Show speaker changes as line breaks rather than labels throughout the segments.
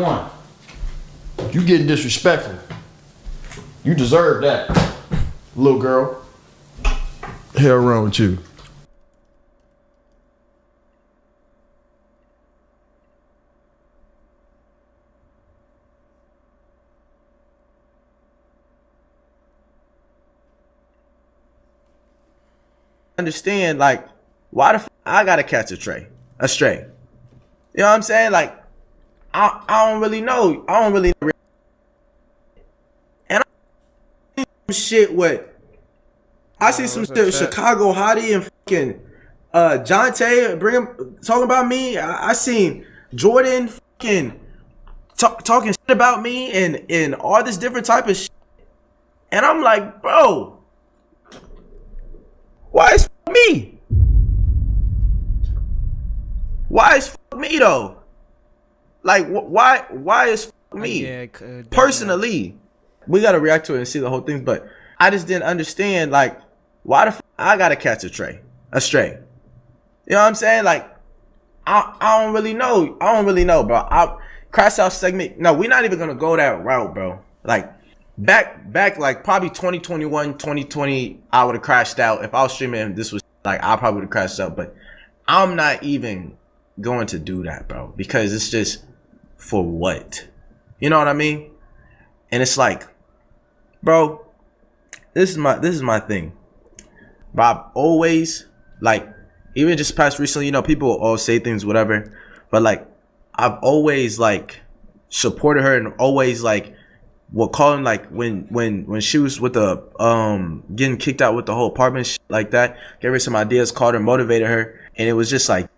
one. You getting disrespectful. You deserve that, little girl. Hell wrong with you.
Understand, like, why the I gotta catch a stray. You know what I'm saying? Like, I don't really know. I don't really know. And I see some shit with, I see some shit with Chicago Hottie and fucking Jonte talking about me. I seen Jordan fucking talking shit about me and all this different type of shit. And I'm like, bro, why is me? Why is me though? Like, why is me? Personally, we gotta react to it and see the whole thing. But I just didn't understand, like, why the I gotta catch a stray. You know what I'm saying? Like, I don't really know. I don't really know, bro. Crash Out segment. No, we're not even gonna go that route, bro. Like, back like probably 2021, 2020, I would have crashed out. If I was streaming and this was like, I probably would have crashed out. But I'm not even going to do that, bro, because it's just, for what? You know what I mean? And it's like, bro, this is my thing. But I've always, like, even just past recently, you know, people all say things, whatever, but like, I've always like supported her and always like will call him, like, when she was with the getting kicked out with the whole apartment shit like that, gave her some ideas, called her, motivated her, and it was just like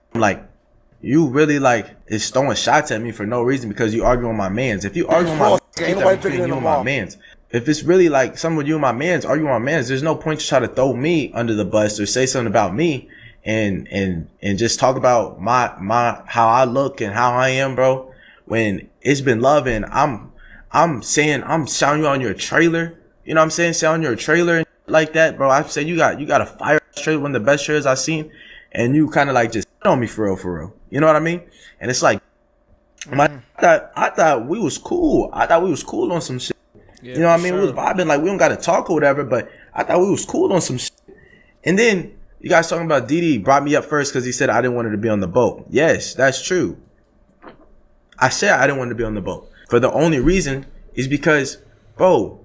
you really like is throwing shots at me for no reason because you arguing with my mans. If you arguing with my mans, if it's really like something with you and my mans, arguing with my mans, there's no point to try to throw me under the bus or say something about me and just talk about my how I look and how I am, bro. When it's been love and I'm saying I'm shouting you on your trailer, you know what I'm saying, shouting your trailer like that, bro. I said you got a fire trailer, one of the best trailers I've seen, and you kind of like just on me for real. You know what I mean? And it's like, I thought we was cool. I thought we was cool on some shit. Yeah, you know what I mean? Sure. We was vibing, like, we don't gotta talk or whatever, but I thought we was cool on some shit. And then you guys talking about Didi brought me up first because he said I didn't want her to be on the boat. Yes, that's true. I said I didn't want her to be on the boat. For the only reason is because, bro,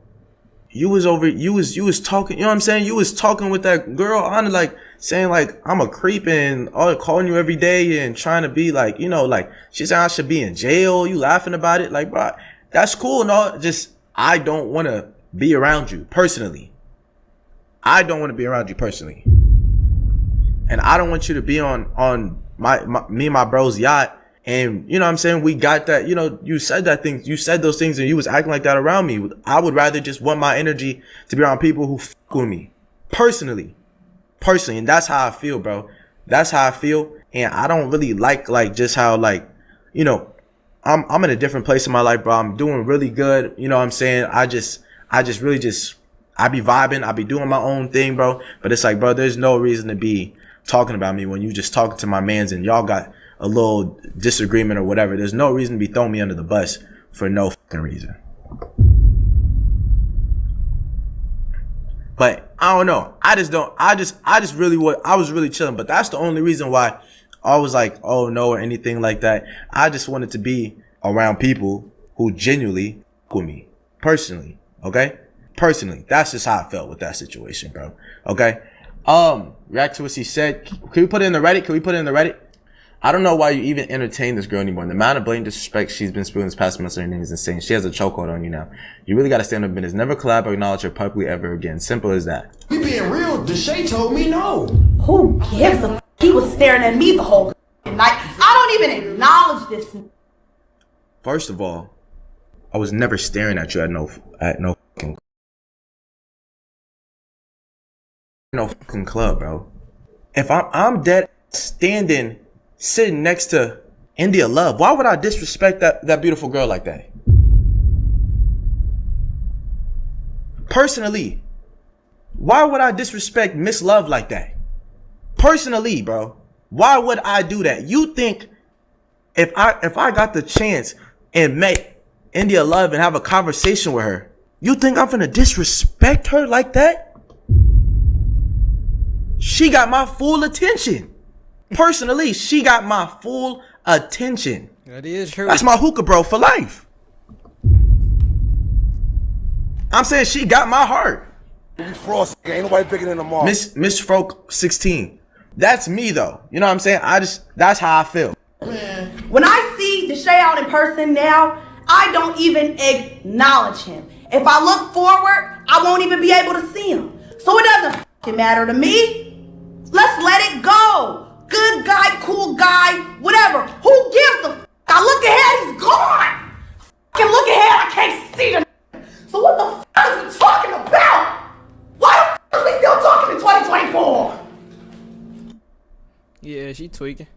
you was talking, you know what I'm saying? You was talking with that girl on, like, saying like I'm a creep and calling you every day and trying to be like, you know, like she said I should be in jail. You laughing about it, like, bro, that's cool and all. Just, I don't want to be around you personally. I don't want to be around you personally, and I don't want you to be on me and my bro's yacht. And you know what I'm saying, we got that, you know, you said those things and you was acting like that around me. I would rather just want my energy to be around people who fuck with me personally, and that's how I feel, bro. That's how I feel. And I don't really like just how, like, you know, I'm in a different place in my life, bro. I'm doing really good, you know what I'm saying? I really I be vibing, I be doing my own thing, bro. But it's like, bro, there's no reason to be talking about me when you just talking to my mans and y'all got a little disagreement or whatever. There's no reason to be throwing me under the bus for no fucking reason. But I don't know. I was really chilling. But that's the only reason why I was like, oh no, or anything like that. I just wanted to be around people who genuinely fuck with me personally. Okay, personally, that's just how I felt with that situation, bro. Okay. React to what she said. Can we put it in the Reddit? I don't know why you even entertain this girl anymore. The amount of blatant disrespect she's been spewing this past month, her name is insane. She has a chokehold on you now. You really gotta stand up in business. Never collab or acknowledge her publicly ever again. Simple as that.
You being real, deshae told me no.
Who gives a f? He was staring at me the whole night. I don't even acknowledge this.
First of all, I was never staring at you at no fucking club, bro. If I'm dead standing, sitting next to India Love, why would I disrespect that beautiful girl like that? Personally, why would I disrespect Miss Love like that? Personally, bro, why would I do that? You think if I got the chance and make India love and have a conversation with her, you think I'm finna disrespect her like that? She got my full attention. Personally, she got my full attention.
That is true.
That's my hookah bro for life. I'm saying she got my heart.
Frost, ain't nobody bigger than the mall.
Miss Froke 16. That's me though. You know what I'm saying? That's how I feel.
When I see deshae out in person now, I don't even acknowledge him. If I look forward, I won't even be able to see him. So it doesn't fucking matter to me. Let's let it go. Good guy, cool guy, whatever. Who gives a f? I look ahead, he's gone. I can look ahead, I can't see the. So what the f is we talking about? Why the f are we still talking in 2024?
Yeah, she tweaking.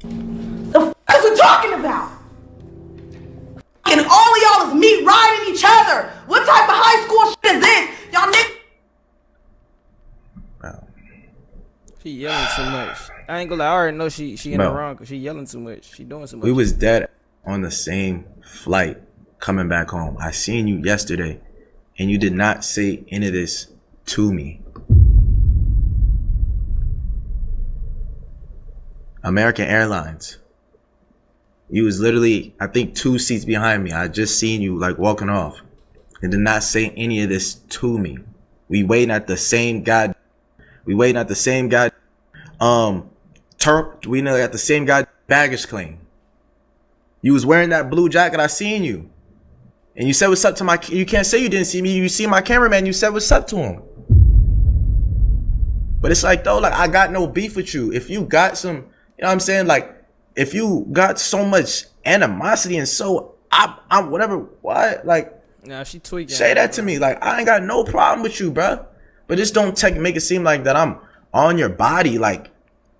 The f is we talking about? And all of y'all is meat riding each other. What type of high school shit is this? Y'all niggas.
Wow.
She yelling too much. I ain't gonna lie, I already know she in the
Bro.
wrong because she yelling too much. She doing too much.
We was dead on the same flight coming back home. I seen you yesterday and you did not say any of this to me. American Airlines. You was literally, I think, 2 seats behind me. I just seen you like walking off and did not say any of this to me. We waiting at the same god. We waiting at the same god. We know at the same god baggage claim. You was wearing that blue jacket. I seen you, and you said what's up to my. You can't say you didn't see me. You see my cameraman. You said what's up to him. But it's like though, like I got no beef with you. If you got some, you know what I'm saying, like. If you got so much animosity and so I'm whatever, why like
Nah, she tweaking.
say that to me. Like I ain't got no problem with you, bruh. But just don't make it seem like that I'm on your body, like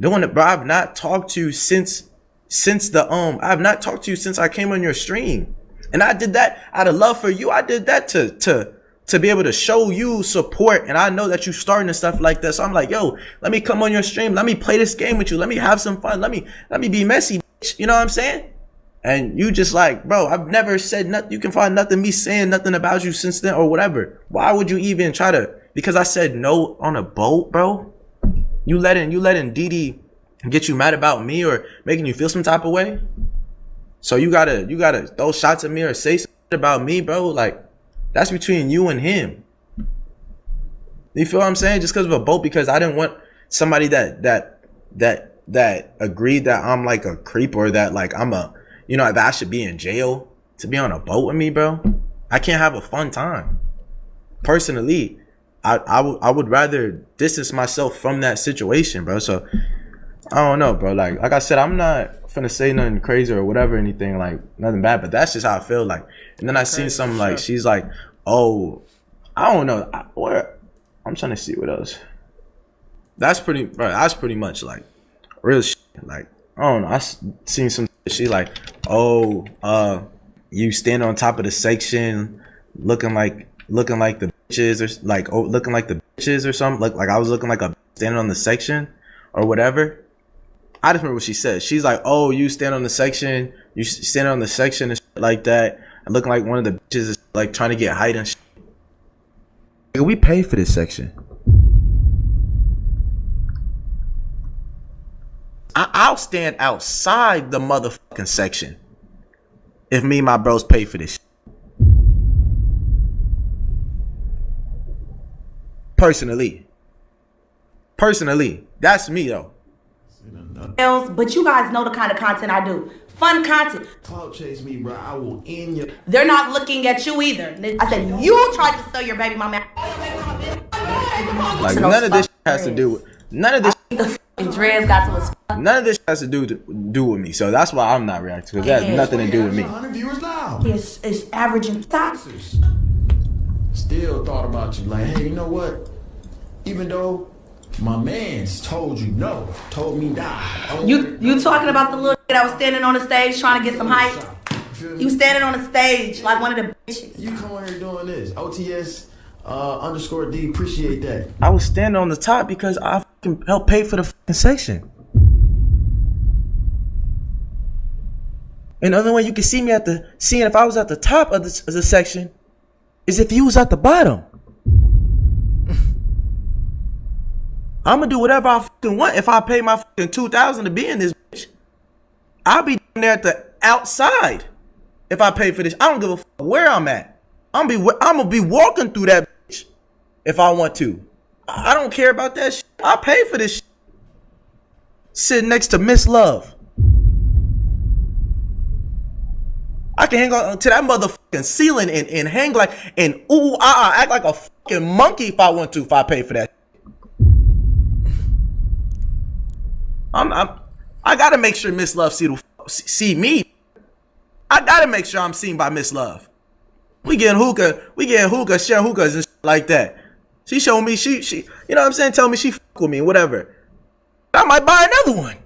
doing it, bro. I've not talked to you since I've not talked to you since I came on your stream. And I did that out of love for you. I did that to be able to show you support. And I know that you starting and stuff like that. So I'm like, yo, let me come on your stream. Let me play this game with you. Let me have some fun. Let me be messy. You know what I'm saying? And you just like, bro, I've never said nothing. You can find nothing, me saying nothing about you since then or whatever. Why would you even try to, because I said no on a boat, bro? You letting Didi get you mad about me or making you feel some type of way? So you gotta throw shots at me or say something about me, bro? Like, that's between you and him. You feel what I'm saying? Just because of a boat, because I didn't want somebody that agreed that I'm like a creep or that like I'm a, you know, that I should be in jail to be on a boat with me, bro. I can't have a fun time. Personally, I would rather distance myself from that situation, bro. So I don't know, bro. Like I said, I'm not finna say nothing crazy or whatever, anything like nothing bad, but that's just how I feel like. And then I seen something like she's like, oh, I don't know. I'm trying to see what else. That's pretty much like real shit. Like I don't know. I seen some. She like, oh, you stand on top of the section, looking like the bitches or like, oh, looking like the bitches or something. Like I was looking like a standing on the section or whatever. I just remember what she said. She's like, oh, you stand on the section, and shit like that, and looking like one of the bitches is like trying to get height and shit. We pay for this section. I'll stand outside the motherfucking section if me and my bros pay for this shit. Personally, that's me though.
But you guys know the kind of content I do. Fun content.
Clout chase me, bro. I will end your.
They're not looking at you either. I said, you tried to sell your baby mama.
Like none of this has to do with
The dreads got to us.
none of this has to do with me. So that's why I'm not reacting, because that has nothing to do with me.
100 viewers now.
It's averaging taxes.
Still thought about you. Like, hey, you know what? Even though my man's told me die.
You talking about the little that was standing on the stage trying to get some height? You standing on the stage like one of the bitches.
You come on here doing this. OTS _D. Appreciate that.
I was standing on the top because I help pay for the fucking section. And the only way you can see me seeing if I was at the top of the section is if you was at the bottom. I'm gonna do whatever I fucking want. If I pay my fucking $2,000 to be in this bitch, I'll be down there at the outside. If I pay for this, I don't give a fuck where I'm at. I'm gonna be walking through that bitch if I want to. I don't care about that shit. I pay for this shit. Sitting next to Miss Love. I can hang on to that motherfucking ceiling and hang like and act like a fucking monkey if I want to. If I pay for that. I gotta make sure Miss Love see me. I gotta make sure I'm seen by Miss Love. We getting hookah, sharing hookahs and shit like that. She showed me she you know what I'm saying, tell me she fuck with me, whatever. I might buy another one.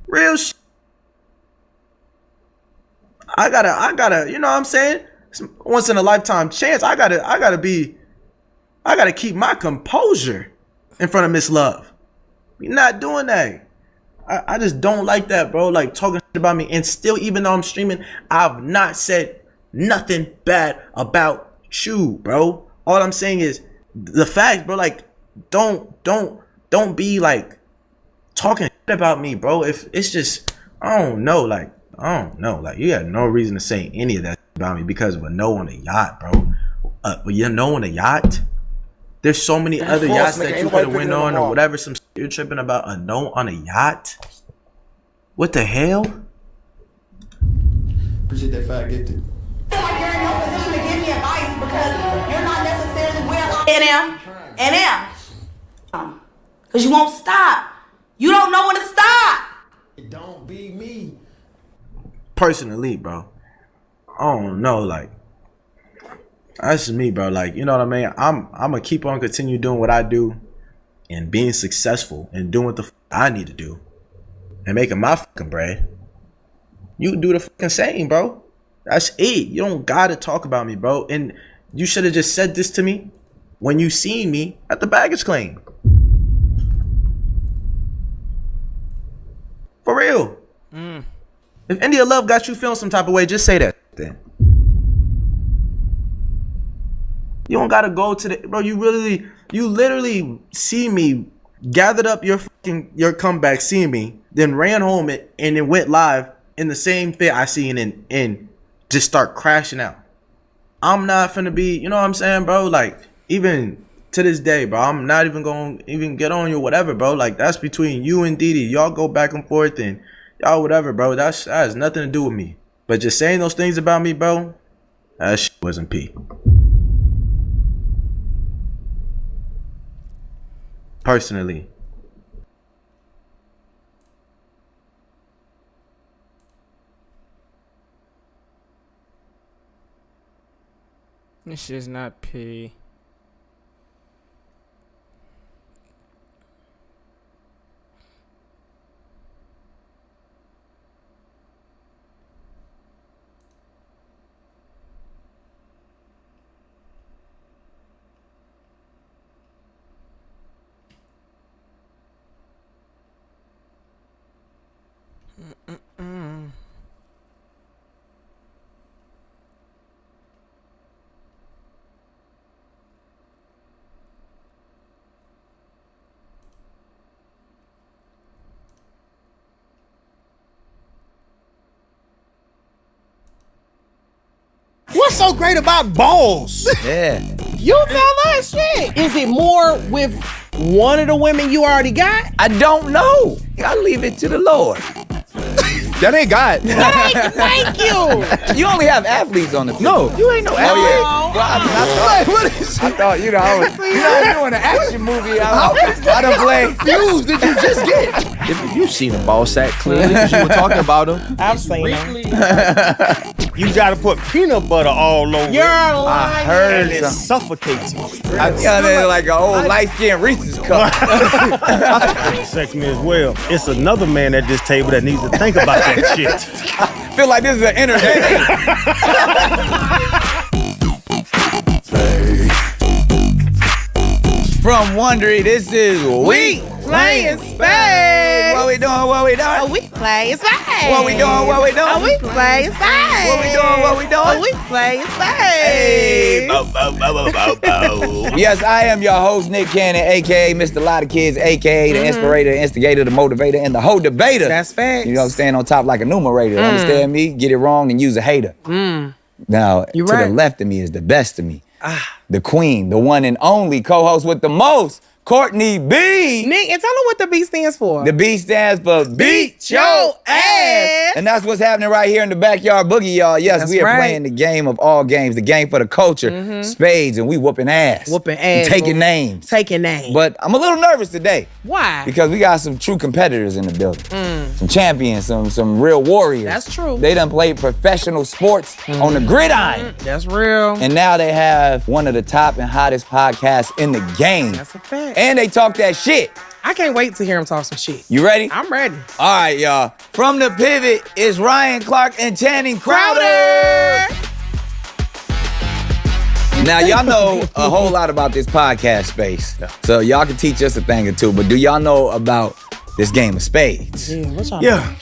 Real shit. I gotta, you know what I'm saying? It's once in a lifetime chance. I gotta keep my composure in front of Miss Love. You're not doing that. I just don't like that, bro. Like talking shit about me. And still, even though I'm streaming, I've not said nothing bad about you, bro. All I'm saying is the fact, bro. Like, don't be like talking shit about me, bro. If it's just, I don't know. Like, you had no reason to say any of that about me because of a no on a yacht, bro. You know, on a yacht. There's so many other yachts that you could have went on or whatever. Some shit you're tripping about a no on a yacht. What the hell?
Appreciate that fact, gifted.
I feel like you're in no position to give me advice because you're not necessarily where I am. Because you won't stop. You don't know when to stop.
It don't be me.
Personally, bro, I don't know, like, that's just me, bro. Like, you know what I mean? I'm gonna keep on continue doing what I do and being successful and doing what the I need to do and making my fucking bread. You do the fucking same, bro. That's it. You don't gotta talk about me, bro. And you should have just said this to me when you seen me at the baggage claim. For real. If India Love got you feeling some type of way, just say that then. You don't gotta go to the bro. You literally see me, gathered up your comeback, seeing me, then ran home and then went live in the same fit I seen and just start crashing out. I'm not finna be, you know what I'm saying, bro? Like, even to this day, bro, I'm not even gonna even get on you or whatever, bro. Like, that's between you and Didi. Y'all go back and forth and y'all whatever, bro. That has nothing to do with me. But just saying those things about me, bro, that shit wasn't P. Personally.
This shit's not P.
What's so great about balls?
Yeah.
You fellas, shit. Is it more with one of the women you already got?
I don't know. I'll leave it to the Lord.
That ain't God. Thank you.
You only have athletes on the field.
No, you ain't no athlete.
Oh, yeah. Well, I thought, you know, I was doing an action movie. I don't blame.
Confused did you just get?
If you've seen a ball sack, clearly, because you were talking about them.
I've seen them. You gotta put peanut butter all over. You're lying.
I heard
and it suffocates you.
I feel like an old light-skinned Reese's cup.
Sex me as well. It's another man at this table that needs to think about that shit.
I feel like this is an entertainment. from Wondery. This is We
Playing Spades.
What we doing? What we doing?
Oh, we playing spades.
What we doing? What we doing?
Oh, we playing spades.
What we doing? What we doing?
Oh, we playing spades.
Hey, bo, bo, bo, bo, bo, bo. Yes, I am your host, Nick Cannon, a.k.a. Mr. Lot of Kids, a.k.a. the inspirator, instigator, the motivator, and the whole debater.
That's facts.
You know, stand on top like a numerator. Understand me? Get it wrong and use a hater. Now, to the left of me is the best of me. The queen, the one and only co-host with the most, Courtney B.
Nick, and tell them what the B stands for.
The B stands for Beat Your Ass. And that's what's happening right here in the Backyard Boogie, y'all. Yes,
That's
we are
right.
playing the game of all games, the game for the culture, spades, and we whooping ass.
Whooping ass.
And taking names.
Taking names.
But I'm a little nervous today.
Why?
Because we got some true competitors in the building. Some champions, some real warriors.
That's true.
They done played professional sports on the gridiron.
That's real.
And now they have one of the top and hottest podcasts in the game.
That's a fact.
And they talk that shit.
I can't wait to hear him talk some shit.
You ready?
I'm ready.
All right, y'all. From the pivot is Ryan Clark and Channing Crowder. Now, y'all know a whole lot about this podcast space. So y'all can teach us a thing or two, but do y'all know about this game of spades?
Yeah, what's y'all
Yeah.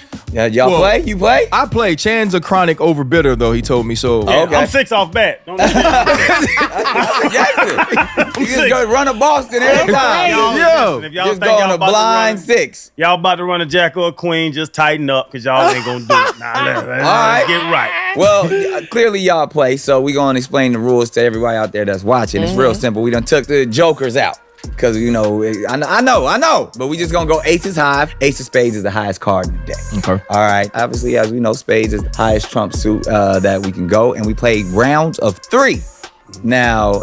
Y'all play? You play?
I play. Chan's a chronic overbidder, though, he told me so.
Okay.
I'm 6 off bat. Don't
You just go run a Boston every time.
Yo.
If y'all
Just
think
go on
y'all
a
about to
blind
run,
6.
y'all about to run a jack or a queen, just tighten up because y'all ain't gonna do it. Nah, let's get right.
Well, clearly y'all play, so we gonna explain the rules to everybody out there that's watching. It's real simple. We done took the jokers out. Cause you know, I know, but we just gonna go aces high. Ace of spades is the highest card in the deck.
Okay.
All right. Obviously, as we know, spades is the highest trump suit that we can go, and we play rounds of 3. Now,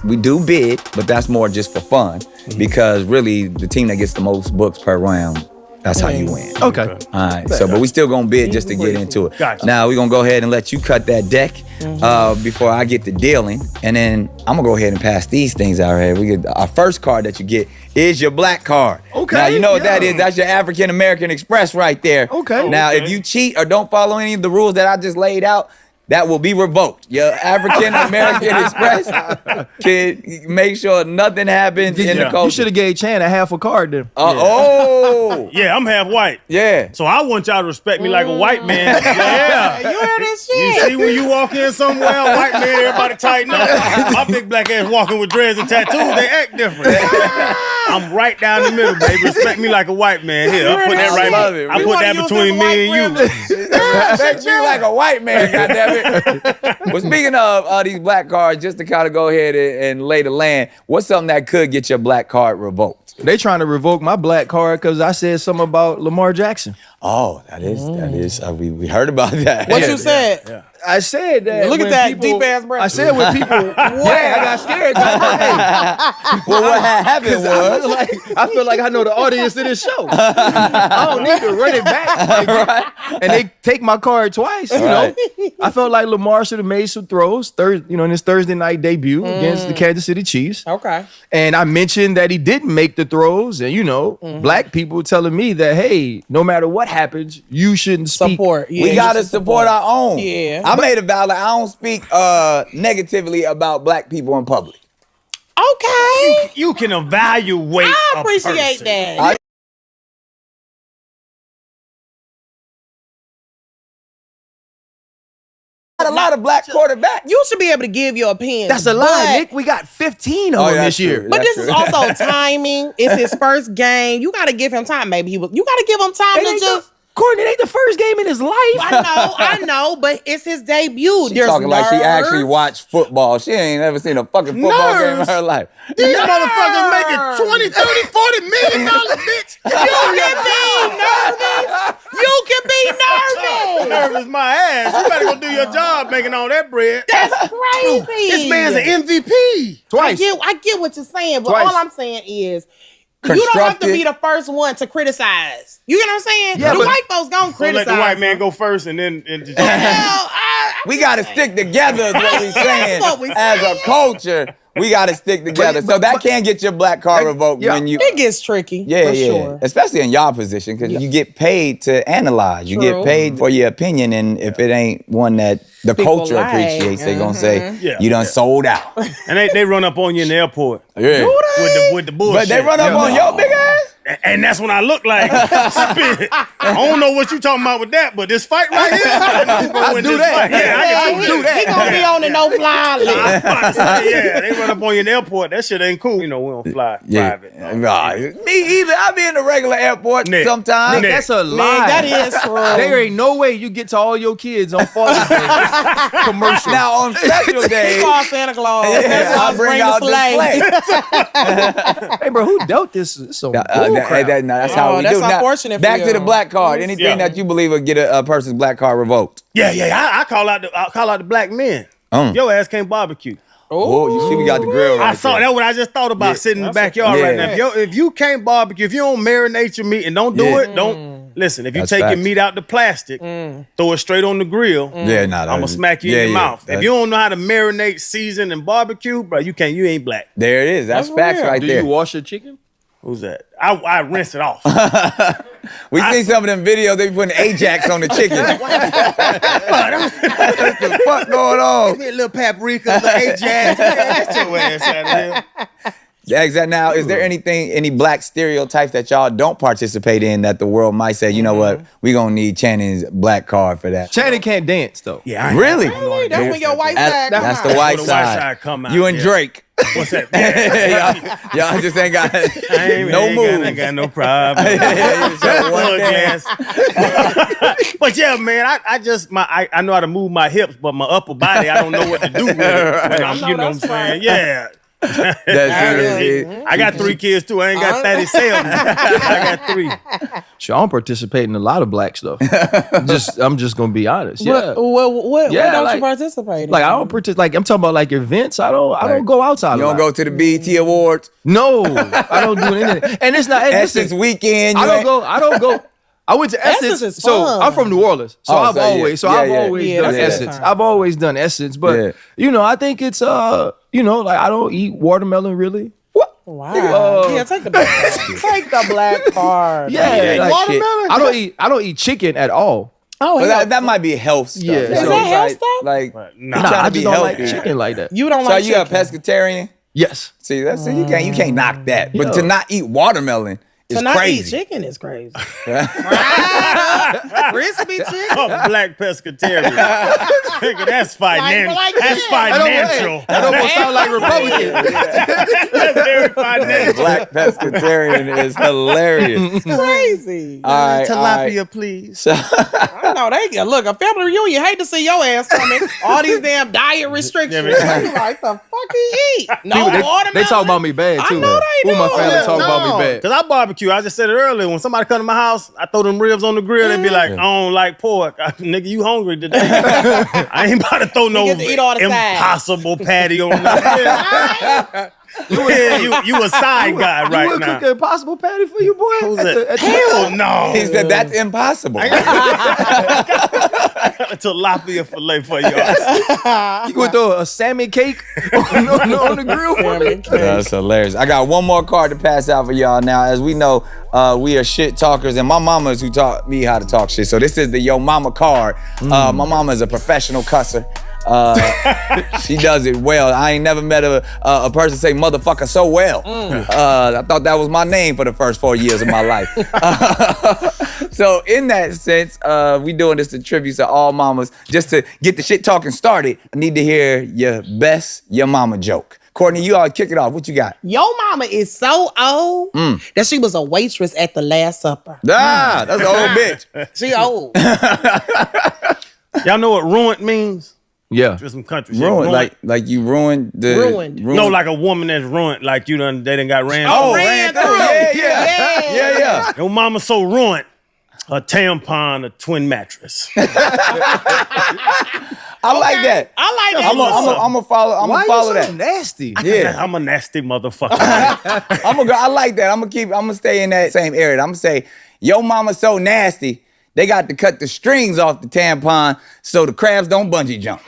we do bid, but that's more just for fun because really, the team that gets the most books per round, that's how you win.
Okay.
All right, so but we still gonna bid just to get into it.
Gotcha.
Now we gonna go ahead and let you cut that deck before I get to dealing, and then I'm gonna go ahead and pass these things out here. We get our first card that you get is your black card.
Okay,
Now you know what that
yeah.
is. That's your African American Express right there.
Okay.
Now if you cheat or don't follow any of the rules that I just laid out, that will be revoked. Your African American Express can make sure nothing happens in the culture.
You should have gave Chan a half a card then.
Oh.
Yeah, I'm half white.
Yeah.
So I want y'all to respect me like a white man. Yeah.
You heard this
You
shit?
see when you walk in somewhere, a white man, everybody tighten up. My big black ass walking with dreads and tattoos, they act different. I'm right down the middle, baby. Respect me like a white man. Here, I put that right.
love it.
I
We
put that between me and you.
Respect me like a white man, goddammit. But speaking of these black cards, just to kind of go ahead and lay the land, what's something that could get your black card revoked?
They trying to revoke my black card because I said something about Lamar Jackson.
Oh, that is. We heard about that.
What you said?
Yeah.
I said that.
Look at
when
that
people-
deep-ass breath.
I said when people. Yeah, I got scared.
Well, what happened was.
I feel like I know the audience of this show. I don't need to run it back. Like, and they take my card twice. You know, I felt like Lamar should have made some throws. In his Thursday night debut against the Kansas City Chiefs.
Okay.
And I mentioned that he didn't make the throws, and black people telling me that hey, no matter what happens, you shouldn't speak.
Support. Yeah,
We
you
gotta
should
support our own.
Yeah.
I made a vow that I don't speak negatively about black people in public.
Okay.
You can evaluate.
I
a
appreciate
person.
that.
Got a lot of black quarterbacks.
You should be able to give your opinion.
That's a lie, Nick. We got 15 of them
that's
this year.
true.
But
That's
this is
true.
also timing. It's his first game. You got to give him time. Maybe you got to give him time to just.
Courtney, it ain't the first game in his life.
I know, but it's his debut.
She
There's
talking like she
nerves.
actually watched football. She ain't never seen a fucking football game in her life.
These motherfuckers making 20, 30, 40 million dollars, bitch.
You can be nervous. You can be nervous.
Nervous my ass. You better go do your job making all that bread.
That's crazy.
This man's an MVP.
Twice.
I get what you're saying, but
Twice.
all I'm saying is you don't have to be the first one to criticize. You get what I'm saying?
Yeah,
the
but-
white folks gonna
So
criticize.
let the white man go first and then
Hell,
We got to stick together is what we saying
what we
as a
saying.
culture. we got to stick together. So that can get your black card revoked when you.
It gets tricky.
Yeah,
for
yeah.
Sure.
Especially in y'all position, because you get paid to analyze. You get paid for your opinion, and if it ain't one that the
People
culture
like.
appreciates, they gonna say you done sold out.
And they run up on you in the airport.
Yeah.
With the bullshit.
But they run up on your big ass.
And that's when I look like spit. I don't know what you talking about with that, but this fight right here, I
do that.
Yeah, I can do that.
He gonna be on the no-fly list.
Yeah, they run up on you in the airport. That shit ain't cool. You know, we don't fly private.
Nah, me either. I be in the regular airport sometimes.
Nick, that's a lie.
That is true.
There ain't no way you get to all your kids on Father's Day commercial.
Now on special days,
Call Santa Claus.
I bring out the
Hey, bro, who dealt this? This is some bull crap.
That's how we
that's
do. Now,
unfortunate
back
for
to the
you.
black card. Anything that you believe will get a person's black card revoked.
Yeah. I call out the black men. Your ass can't barbecue.
Oh, you see, we got the grill right
I saw
there.
that. What I just thought about sitting in the backyard right now. If you can't barbecue, if you don't marinate your meat and don't do it, don't listen. If you take your meat out the plastic, throw it straight on the grill.
Yeah, nah,
I'm gonna smack you in the mouth. If you don't know how to marinate, season, and barbecue, bro, you ain't black.
There it is. That's facts
real.
right
Do
there.
you wash your chicken?
Who's that? I rinse it off.
We seen some of them videos. They be putting Ajax on the chicken. What the fuck going on?
Get a little paprika, a little Ajax. Get your ass out of here.
Yeah, exactly. Now, is there any black stereotypes that y'all don't participate in that the world might say, you know what, we gonna need Channing's black card for that?
Channing can't dance though.
Yeah,
Really?
That's when your white side come
That's
out.
the white
That's where the white
side.
side come out,
You and
yeah.
Drake.
What's that?
y'all just ain't got
I ain't got no problem. But yeah, man, I know how to move my hips, but my upper body, I don't know what to do with it. When I'm, you know what I'm saying? Yeah.
That's it.
I got 3 kids too. I ain't got 37. I got 3.
Sure, I don't participate in a lot of black stuff. I'm just gonna be honest. Yeah.
What
Yeah,
don't
like-
you participate in?
Like I don't participate. Like I'm talking about like events. I don't go outside.
You don't go to the BET Awards,
No, I don't do anything. And it's not. And
Essence
listen,
Weekend.
I don't go. I went to
Essence
Essence.
is
So
fun.
I'm from New Orleans. So
Oh,
I've
so yeah.
always
Yeah, yeah.
done
that's
Essence.
fine.
I've always done Essence. But I think it's like I don't eat watermelon really.
Wow. Take the black card. Take the black card.
Yeah, like,
watermelon?
I don't eat chicken at all.
Oh,
Well, that might be health stuff.
Yeah.
You
Is
know,
that health
like-
stuff?
Like,
Nah,
you trying
I
to be
just don't like
healthy.
chicken like that.
You don't
So
like
you a
chicken.
pescatarian?
Yes.
See, you can't knock that. But
Yeah.
to not eat watermelon is
To not eat
crazy.
chicken is crazy. Crispy chicken.
a black pescatarian. Nigga, that's financial.
like
That's
that.
financial.
That almost sound like Republican.
That's very financial.
Black pescatarian is hilarious.
Crazy.
All right,
Tilapia, please.
I know they look a family reunion. Hate to see your ass coming. All these damn diet restrictions.
Yeah,
You like the fuck he eat? No watermelon.
They talk about me bad too.
I know they
Who my
do.
family talk about me bad.
Cause I barbecue. I just said it earlier. When somebody come to my house, I throw them ribs on the grill. They be like, I don't like pork. Nigga, you hungry today? I ain't about to throw no
get to eat all the sides.
impossible patty on the You a side guy
You
right
would
now.
cook an impossible patty for you, boy?
Who's
At
that?
the-
Hell no.
He said that's impossible.
Tilapia fillet for y'all.
You gonna throw a salmon cake on the grill for me?
That's hilarious. I got one more card to pass out for y'all now. As we know, we are shit talkers, and my mama is who taught me how to talk shit. So this is the Yo Mama card. My mama is a professional cusser. She does it well. I ain't never met a person say motherfucker so well. I thought that was my name for the first 4 years of my life. So in that sense, we doing this to tribute to all mamas. Just to get the shit talking started, I need to hear your best Your Mama joke. Courtney, you all kick it off. What you got?
Your mama is so old that she was a waitress at the Last Supper.
Ah, that's an old bitch.
She old.
Y'all know what ruined means?
Yeah.
Just some country shit.
Ruined, like you ruined the
Ruined.
No, like a woman that's ruined, like they done got ran.
Oh,
through.
ran through. Yeah.
Your mama so ruined, a tampon, a twin mattress.
I like that.
I like that.
I'm gonna follow. I'm
Why
gonna follow
you so
that.
nasty?
Yeah,
I'm a nasty motherfucker.
I'm gonna go. I like that. I'm gonna stay in that same area. I'm gonna say, yo, mama so nasty. They got to cut the strings off the tampon so the crabs don't bungee jump.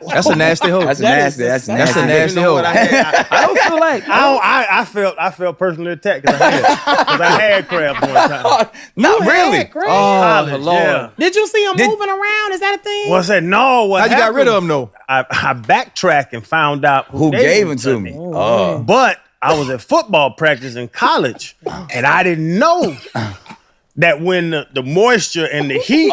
That's a nasty hoe.
That's
That
nasty.
is
That's
disgusting.
a
nasty.
nasty
You know
hoe.
what
I don't feel like.
I felt personally attacked because I had crabs one time.
Not
You
really.
had crabs?
College,
Lord.
yeah.
Did you see him
Did-
moving around? Is that a thing?
Well, I said no. What
How you got
happened?
rid of them though?
I backtracked and found out
Who gave them to me? Oh.
But I was at football practice in college, and I didn't know that when the moisture and the heat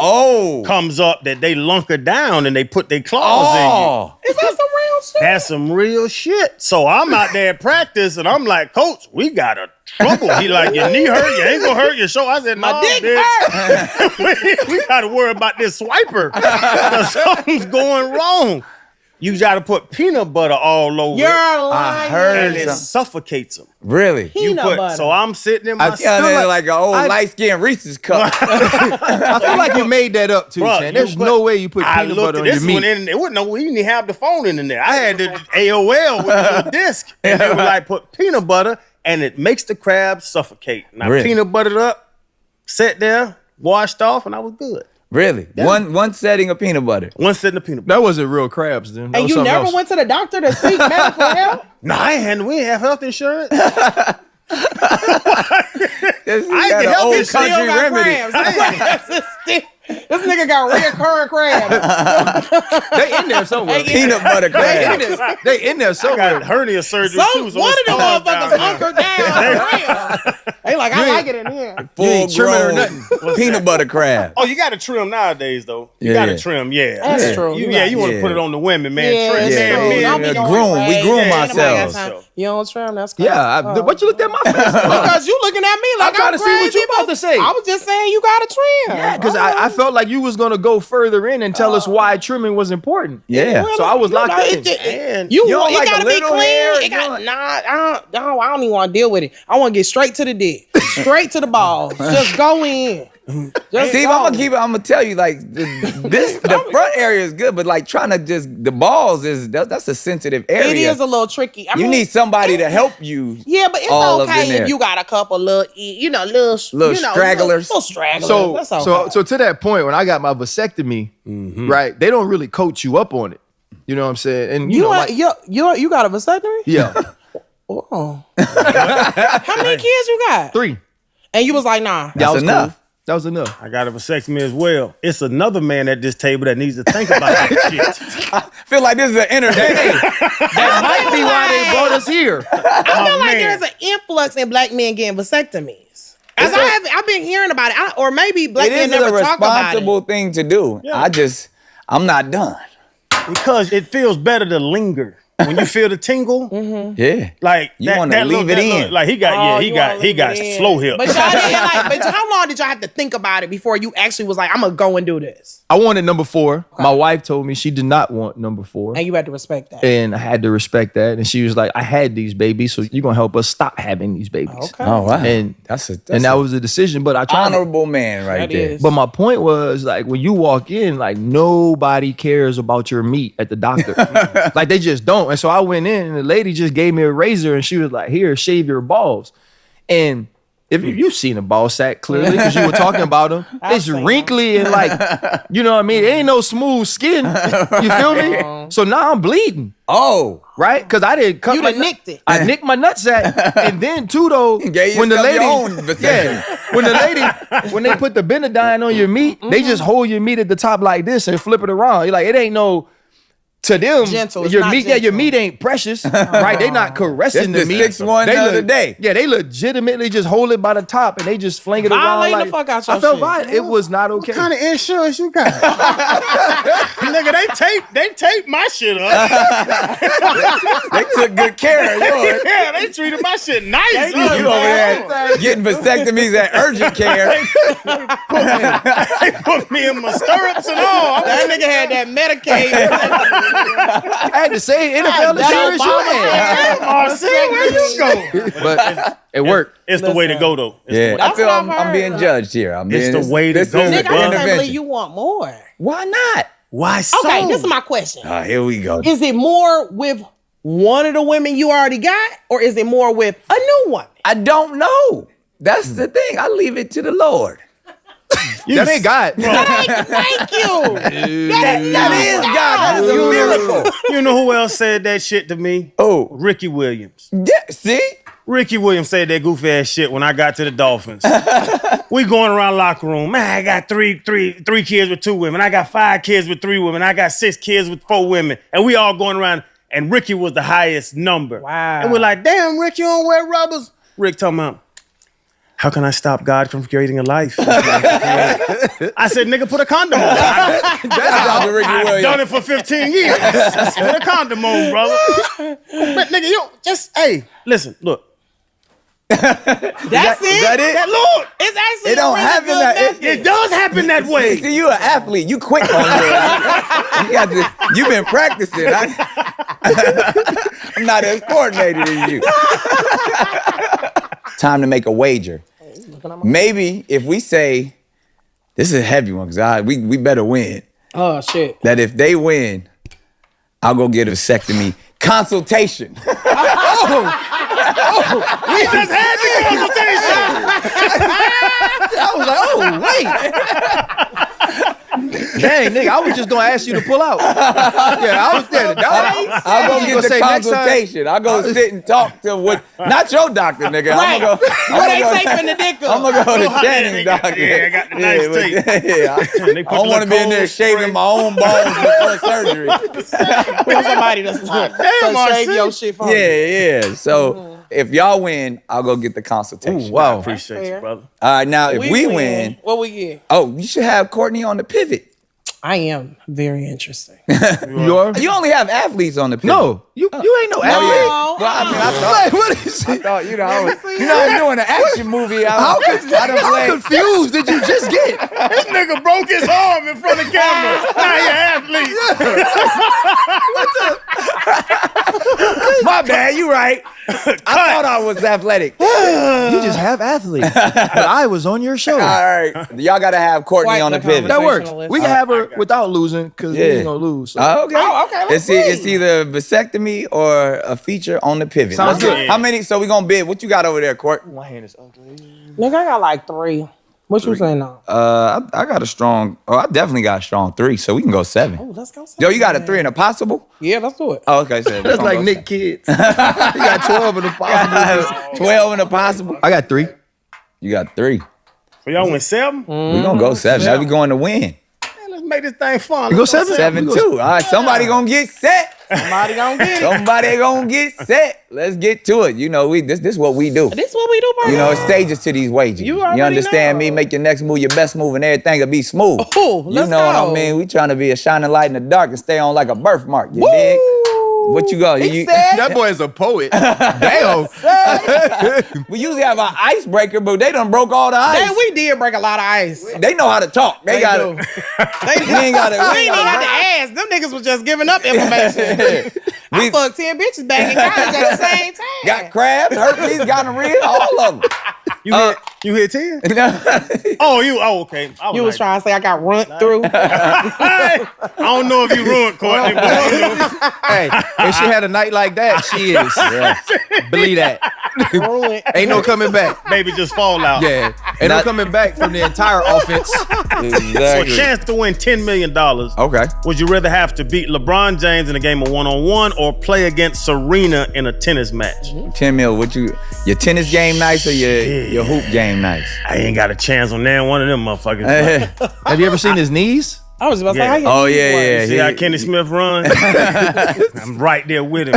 comes up, that they lunker down and they put their claws in you.
Is that some real shit?
That's some real shit. So I'm out there at practice, and I'm like, Coach, we got a trouble. He like, your knee hurt, you ain't gonna hurt your shoulder. I said, no,
My dick
bitch. we gotta worry about this swiper. 'Cause something's going wrong. You gotta put peanut butter all over
You're
it,
lying.
and it suffocates them.
Really?
Peanut butter.
So I'm sitting in my
I feel like an old
I-
light-skinned Reese's cup.
I feel like you made that up too,
Bruh,
Chan. There's
you
no way you put
I
peanut
looked
butter
at
on your
this
meat.
one, and it wasn't no. We didn't even have the phone in there. I had the AOL with the little disc, and they were like, put peanut butter, and it makes the crab suffocate. And I
Really?
peanut buttered up, sat there, washed off, and I was good.
Really? One setting of peanut butter.
One setting of peanut butter.
That wasn't real crabs, then. That
And
was
you
something
never
Oh,
else.
went to the doctor to seek medical help?
No, we didn't have health insurance.
This
I
got
can
an
help
old
you still
country
got
remedy.
crabs. This nigga got reoccurring crabs.
They in there somewhere.
Peanut butter crab.
They in there
I
somewhere.
got hernia surgery too. So
One of
it's
them
hard
motherfuckers
down
hunkered down. They like, I like it in here.
You ain't trimming or
Full-grown
nothing.
peanut butter crab.
Oh, you got to trim nowadays, though. You
Yeah,
got to
yeah.
trim, yeah.
That's
yeah.
true.
You,
You
yeah,
right.
you want to
Yeah.
put it on the women, man.
Yeah,
Trim,
it's
Yeah,
true.
man.
Don't be
yeah,
doing
groom.
it
We
right.
groom
Yeah, ain't nobody got
ourselves.
time. You don't trim, that's crazy.
Yeah, what you looked at my face for?
Because you looking at me like
I'm trying to see what
crazy,
you about to say.
I was just saying you got to trim.
Yeah, because I felt like you was gonna go further in and tell us why trimming was important.
Yeah.
Well,
So I was
you
locked
know,
in.
it just-
And
You
don't
it
like a
gotta be
little
clean.
hair?
It got I don't even want to deal with it. I want to get straight to the dick, straight to the balls. Just go in. Just
Steve,
go.
I'm gonna tell you, like the front area is good, but like trying to just the balls that's a sensitive area.
It is a little tricky. I
You
mean,
need somebody to help you.
Yeah, but it's
all up in
okay
there.
if you got a couple little, little
stragglers.
little stragglers.
So
That's okay.
so to that point, when I got my vasectomy, right, they don't really coach you up on it. You know what I'm saying? And you know, like,
you got a vasectomy?
yeah,
Oh. How many kids you got?
3.
And you was like, nah.
That's
was
enough.
cool. That was enough.
I got a vasectomy as well. It's another man at this table that needs to think about that shit.
I feel like this is an entertainment.
That might be why they brought us here.
I feel like
man.
there's an influx in black men getting vasectomies. As I've been hearing about it, or maybe black
It
men
is a
never talk about it.
responsible thing to do. I'm not done.
Because it feels better to linger. When you feel the tingle,
Yeah.
like
You wanna leave it in.
Like he got, he got slow hip.
But y'all didn't but how long did y'all have to think about it before you actually was like, I'm gonna go and do this?
I wanted number 4. My wife told me she did not want number 4.
And you had to respect that.
And I had to respect that. And she was like, I had these babies, so you're gonna help us stop having these babies.
Okay.
Oh wow.
And
that's
that was a decision. But I tried to,
honorable man right
That
there.
is.
but my point was, like, when you walk in, like, nobody cares about your meat at the doctor. Like, they just don't. And so I went in and the lady just gave me a razor and she was like, here, shave your balls. And if you've seen a ball sack clearly because you were talking about them, it's
seen
wrinkly and like, you know what I mean? It ain't no smooth skin. You feel me? So now I'm bleeding,
Oh.
right? Because I didn't cut
You
my
done nicked it.
I nicked my nutsack, and then too though,
Gave
when the
yourself
lady,
your own vasectomy.
when they put the Benadine on your meat, they just hold your meat at the top like this and flip it around. You're like, it ain't no. To them,
Gentle, it's
your
not
meat, your
gentle.
meat ain't precious, right? They not caressing
That's
the
the
meat.
6-1 the other day.
Yeah, they legitimately just hold it by the top and they just fling it around.
Violating
Like,
the fuck out your
I felt
shit.
violent. It was not okay.
What kind of insurance you got? Nigga, they tape my shit up.
They took good care of yours.
Yeah, they treated my shit nice.
You over there getting vasectomies at urgent care.
They put me in my stirrups and all.
That nigga had that Medicaid.
I had the same NFL insurance you had.
Oh, see, where you go?
But it worked.
It's the way to go, though. It's
Yeah,
the
I
That's
feel
what
I'm
I've
being
heard.
judged here. I'm
It's
being,
the way to
this
go.
is
Nigga, I
an
just can't believe
intervention.
you want more.
Why not?
Why so?
Okay, this is my question.
Here we go.
Is it more with one of the women you already got, or is it more with a new one?
I don't know. That's the thing. I leave it to the Lord.
That ain't God.
Thank you.
That is God. That is a miracle.
You know who else said that shit to me?
Oh,
Ricky Williams.
yeah. See,
Ricky Williams said that goofy ass shit when I got to the Dolphins. We going around locker room. Man, I got three kids with 2 women. I got 5 kids with 3 women. I got 6 kids with 4 women. And we all going around. And Ricky was the highest number.
Wow.
And we're like, damn, Rick, you don't wear rubbers. Rick talking about, how can I stop God from creating a life? I said, nigga, put a condom on. I've done it for 15 years. Put a condom on, brother. But nigga, you just, hey, listen, look.
That's it.
That Lord.
It's actually
it don't
really
happen
good
that.
method.
It does happen that way.
See, you an athlete. You quick on yours. You've been practicing. I'm not as coordinated as you. Time to make a wager. Maybe if we say, this is a heavy one, because we better win.
Oh, shit.
That if they win, I'll go get a vasectomy consultation.
We just had the consultation.
I was like, oh, wait. Dang, nigga, I was just gonna ask you to pull out. Yeah, I was there.
I'll go get the consultation. I'll go sit and talk to not your doctor, nigga.
Right. What they taping the dick up?
I'm gonna go to Shannon's doctor.
Yeah, I got the nice tape.
I don't want to be in there shaving my own balls before surgery.
Pull somebody to shave your shit for me.
Yeah. So if y'all win, I'll go get the consultation.
Ooh, wow.
I appreciate you, brother.
All right, now if we win,
what we get?
oh, you should have Courtney on the pivot.
I am very interesting.
You are?
You only have athletes on the pivot.
No, you ain't no athlete.
No.
Well, I mean, I thought,
Like, what is
I
it?
thought I'm doing an action movie.
How confused did you just get?
This nigga broke his arm in front of camera. Now you're athlete.
My bad, you right. I thought I was athletic.
You just have athletes. But I was on your show.
All right, y'all got to have Courtney
Quite
on the
the
pivot.
That works.
Conversationalist.
We can have her without losing because we ain't gonna lose. So.
Okay.
Oh, okay, let's
It's
see.
either vasectomy or a feature on the pivot.
Sounds good.
How many? So we gonna bid. What you got over there, Court?
Nigga, I got like 3. What you saying now?
I got a strong. Oh, I definitely got a strong 3. So we can go 7.
Oh, let's go.
Yo, you got a 3 and a possible?
Yeah, let's do it.
Oh, okay. So
That's like Nick Kids. You got 12 of the possible.
12 and a possible.
I got 3.
You got 3.
So y'all went 7?
We gonna go 7. Now we going to win.
Man, let's make this thing fun.
You go
Let's
7?
7-2. All right, somebody gonna get set.
Somebody gonna get it.
Somebody gonna get set. Let's get to it. You know, this is what we do.
This what we do, bro.
You know, it's stages to these wagers.
You
You
already
understand
know.
me? Make your next move your best move and everything will be smooth.
Oh,
You
let's
know what
go.
I mean? We trying to be a shining light in the dark and stay on like a birthmark. You dig? What you got?
He said
That boy is a poet. Damn.
We usually have an icebreaker, but they done broke all the ice.
Damn, we did break a lot of ice.
They know how to talk. They got
do.
it. We ain't got it.
We ain't even have to ask. Them niggas was just giving up information. I
We
fucked 10 bitches back in college at the same time.
got crabs, herpes, gonorrhea, all of them.
You hit 10? Oh, okay.
You was trying to say I got run through.
I don't know if you ruined Courtney, but
Hey, if she had a night like that, she is. Believe that.
Ruined.
Ain't no coming back.
baby just fall out.
Yeah. Ain't no coming back from the entire offense.
For a
Exactly.
chance to win $10 million,
Okay.
would you rather have to beat LeBron James in a game of one-on-one or play against Serena in a tennis match?
10 mil, your tennis game nice or your hoop game nice?
I ain't got a chance on that one of them motherfuckers.
Have you ever seen his knees?
I was about to say,
Yeah.
how you
Oh, yeah.
See how Kenny Smith run? I'm right there with him.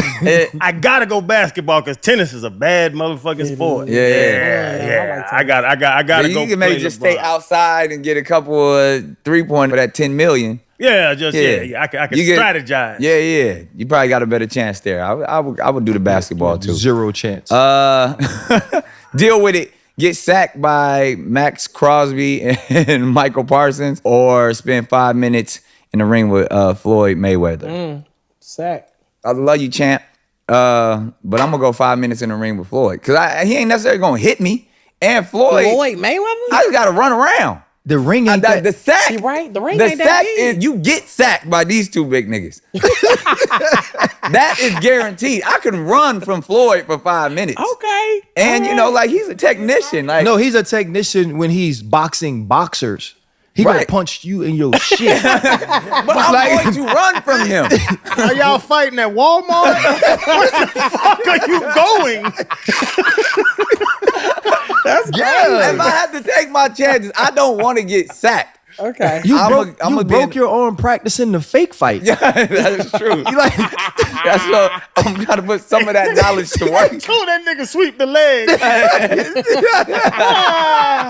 I gotta go basketball because tennis is a bad motherfucking sport.
Yeah.
I gotta
You
go.
can maybe
play
just
LeBron.
stay outside and get a couple of 3-point for that 10 million.
Yeah,
Yeah.
I can
You get-
strategize.
Yeah. You probably got a better chance there. I would do the basketball too.
Zero chance.
Deal with it. Get sacked by Max Crosby and Michael Parsons, or spend 5 minutes in the ring with Floyd Mayweather.
Sack.
I love you, champ. But I'm gonna go 5 minutes in the ring with Floyd because he ain't necessarily gonna hit me. And Floyd,
Mayweather?
I just gotta run around.
the ring ain't that.
The sack,
You right. The ring
the
ain't that
sack
big.
is you get sacked by these two big niggas. That is guaranteed. I can run from Floyd for 5 minutes.
Okay.
And you know, like he's a technician. Like
No, he's a technician when he's boxing boxers. he gonna punch you in your shit.
But I'm going to run from him.
Are y'all fighting at Walmart? Where the fuck are you going?
That's
Yeah, if I have to take my chances, I don't want to get sacked.
Okay.
You
I'm
broke your arm practicing the fake fight.
Yeah, that is true. That's what I'm trying to put some of that knowledge to work.
Told that nigga sweep the leg.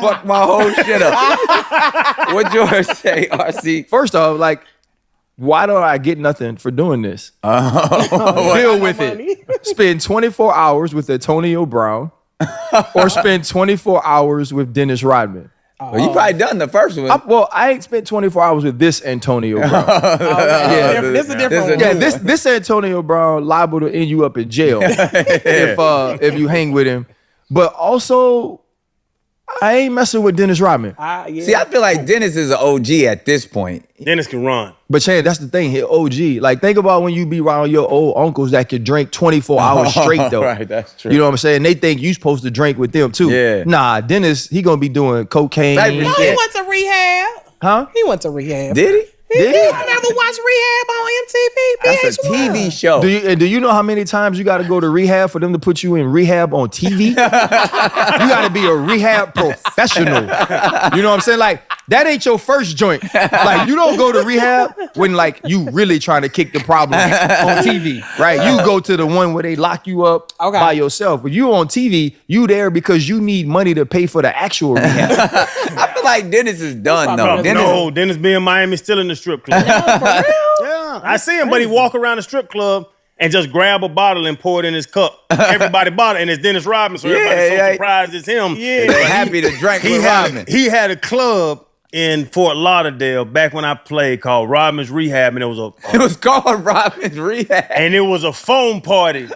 Fuck my whole shit up. What yours say, RC?
First off, like, why don't I get nothing for doing this? Deal with it. Spend 24 hours with Antonio Brown or spend 24 hours with Dennis Rodman.
Well, you probably done the first one.
I ain't spent 24 hours with this Antonio Brown.
This is a different one.
Yeah, this Antonio Brown liable to end you up in jail if you hang with him. But also, I ain't messing with Dennis Rodman.
See, I feel like Dennis is an OG at this point.
Dennis can run.
But Chan, that's the thing, he OG. Like, think about when you be around your old uncles that could drink 24 hours straight, though.
Right, that's true.
You know what I'm saying? They think you supposed to drink with them, too.
Yeah.
Nah, Dennis, he gonna be doing cocaine.
No, he went to rehab.
Huh?
He went to rehab.
Did he?
Did he?
I never watched Rehab on MTV.
That's a TV show.
Do you know how many times you got to go to rehab for them to put you in rehab on TV? You got to be a rehab professional. You know what I'm saying? Like, that ain't your first joint. Like, you don't go to rehab when, like, you really trying to kick the problem on TV, right? You go to the one where they lock you up by yourself. But you on TV, you there because you need money to pay for the actual rehab.
I feel like Dennis is done, though.
Dennis be in Miami still in the strip club. Yeah, I see him, but he walk around the strip club and just grab a bottle and pour it in his cup. Everybody bought it, and it's Dennis Rodman, so everybody's so surprised it's him.
Yeah, they're happy to drink with Rodman.
He had a club in Fort Lauderdale back when I played called Rodman's Rehab, and it was
called Rodman's Rehab,
and it was a foam party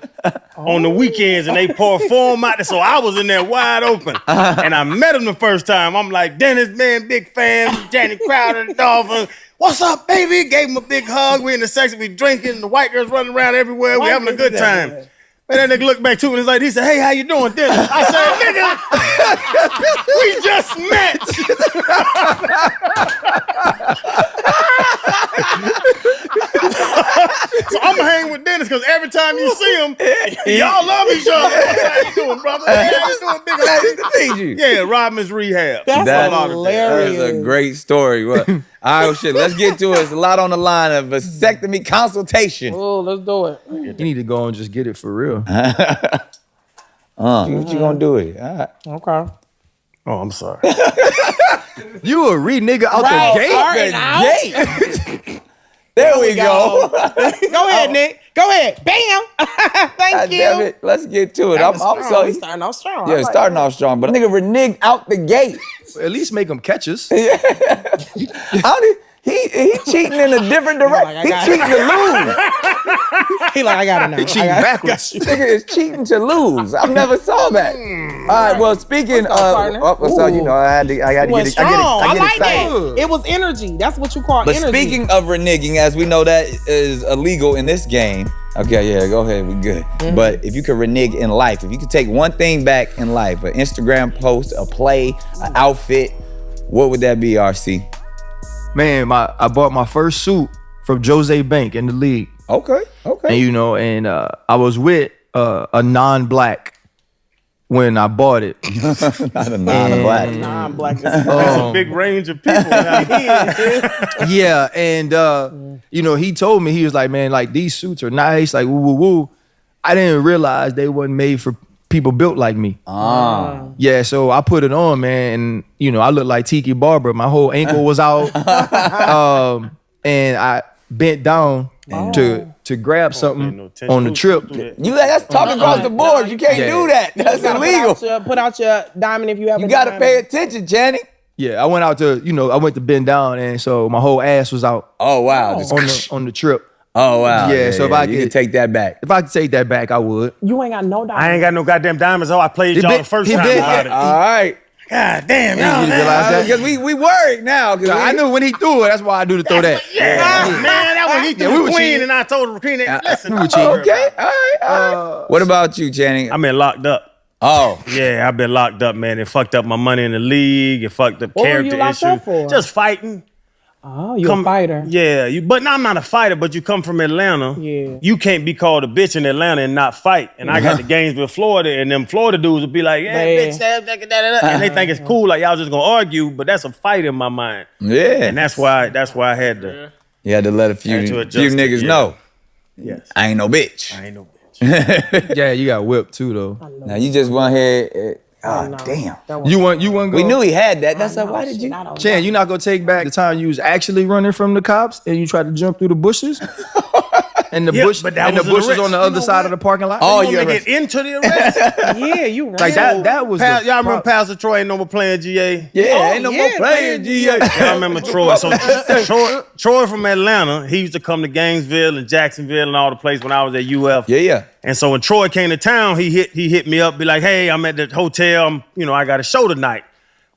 on the weekends, and they pour foam out there. So I was in there wide open, and I met him the first time. I'm like, Dennis, man, big fan, Danny Crowder, the Dolphins. What's up, baby? Gave him a big hug. We in the section, we drinking. The white girls running around everywhere. We having a good time. And that nigga looked back to me and was like, he said, hey, how you doing, Dennis? I said, nigga, we just met. So I'm going to hang with Dennis because every time you see him, y'all love each other. How you doing, brother? Hey, how you doing, big
Nice to meet you.
Yeah, Rodman's Rehab.
That's hilarious.
That's a great story. Well, all right, well, shit, let's get to it. It's a lot on the line. A vasectomy consultation.
Oh, let's do it.
You need to go and just get it for real.
What you gonna do with it? All right.
Okay.
Oh, I'm sorry.
You a re-nigga out the gate?
There we go.
Go ahead, Nick. Go ahead. Bam. Thank
God
you.
damn it. Let's get to it. I'm sorry.
Starting off strong.
Yeah, starting off strong, but a nigga reneged out the gate.
At least make them catches.
He cheating in a different direction. He cheating to lose.
He like, I got it now.
He cheating backwards.
Nigga is cheating to lose. I never saw that. All right, well, speaking of, so you know, I had to get it. I get excited.
It was energy. That's what you call
But
energy.
speaking of reneging, as we know that is illegal in this game. Okay, yeah, go ahead, we good.
Mm-hmm.
But if you could renege in life, if you could take one thing back in life, an Instagram post, a play, an outfit, what would that be, RC?
Man, I bought my first suit from Jose Bank in the league.
Okay.
And you know, and I was with a non-black when I bought it.
Not a non-black.
Non-black.
That's a big range of people.
Yeah, and you know, he told me, he was like, man, like these suits are nice, like woo woo woo. I didn't realize they wasn't made for people built like me. Yeah, so I put it on, man, and you know, I look like Tiki Barber. My whole ankle was out. And I bent down to grab something on the trip.
That's talking across the board. You can't do that. That's illegal.
Put out your diamond if you have.
You gotta pay attention, Channing.
Yeah, I went out to, you know, I went to bend down, and so my whole ass was out.
Oh wow.
On the trip.
Oh wow.
Yeah, so if I
could take that back.
If I could take that back, I would.
You ain't got no diamonds.
I ain't got no goddamn diamonds. Oh, I played y'all the first time about it.
All right.
God damn,
You realize that?
Because we worried now.
I knew when he threw it, that's why I do to throw that.
Yeah, man, that when he threw the queen, and I told the queen, listen,
we were cheating.
Okay, all right. What about you, Channing?
I'm in locked up.
Oh.
Yeah, I've been locked up, man. It fucked up my money in the league. It fucked up
What were
character
you locked
issues.
up for?
Just fighting.
Oh, you're a fighter.
Yeah, but I'm not a fighter, but you come from Atlanta.
Yeah.
You can't be called a bitch in Atlanta and not fight. And I got to Gainesville, Florida, and them Florida dudes will be like, yeah, bitch, and they think it's cool, like y'all just gonna argue, but that's a fight in my mind.
Yeah.
And that's why I had to.
You had to let a few niggas know.
Yes.
I ain't no bitch.
I ain't no bitch.
Yeah, you got whipped too though.
Now you just went here. Damn.
You want go.
We knew he had that. That's like, why did you?
Chan, you not gonna take back the time you was actually running from the cops and you tried to jump through the bushes? And the bushes on the other side of the parking lot.
Oh, you get into the arrest?
Yeah, you right.
Like that was
y'all remember Pastor Troy ain't no more playing GA?
Yeah, ain't no more playing GA.
I remember Troy. So Troy from Atlanta, he used to come to Gainesville and Jacksonville and all the places when I was at UF.
Yeah.
And so when Troy came to town, he hit me up, be like, hey, I'm at the hotel. I got a show tonight.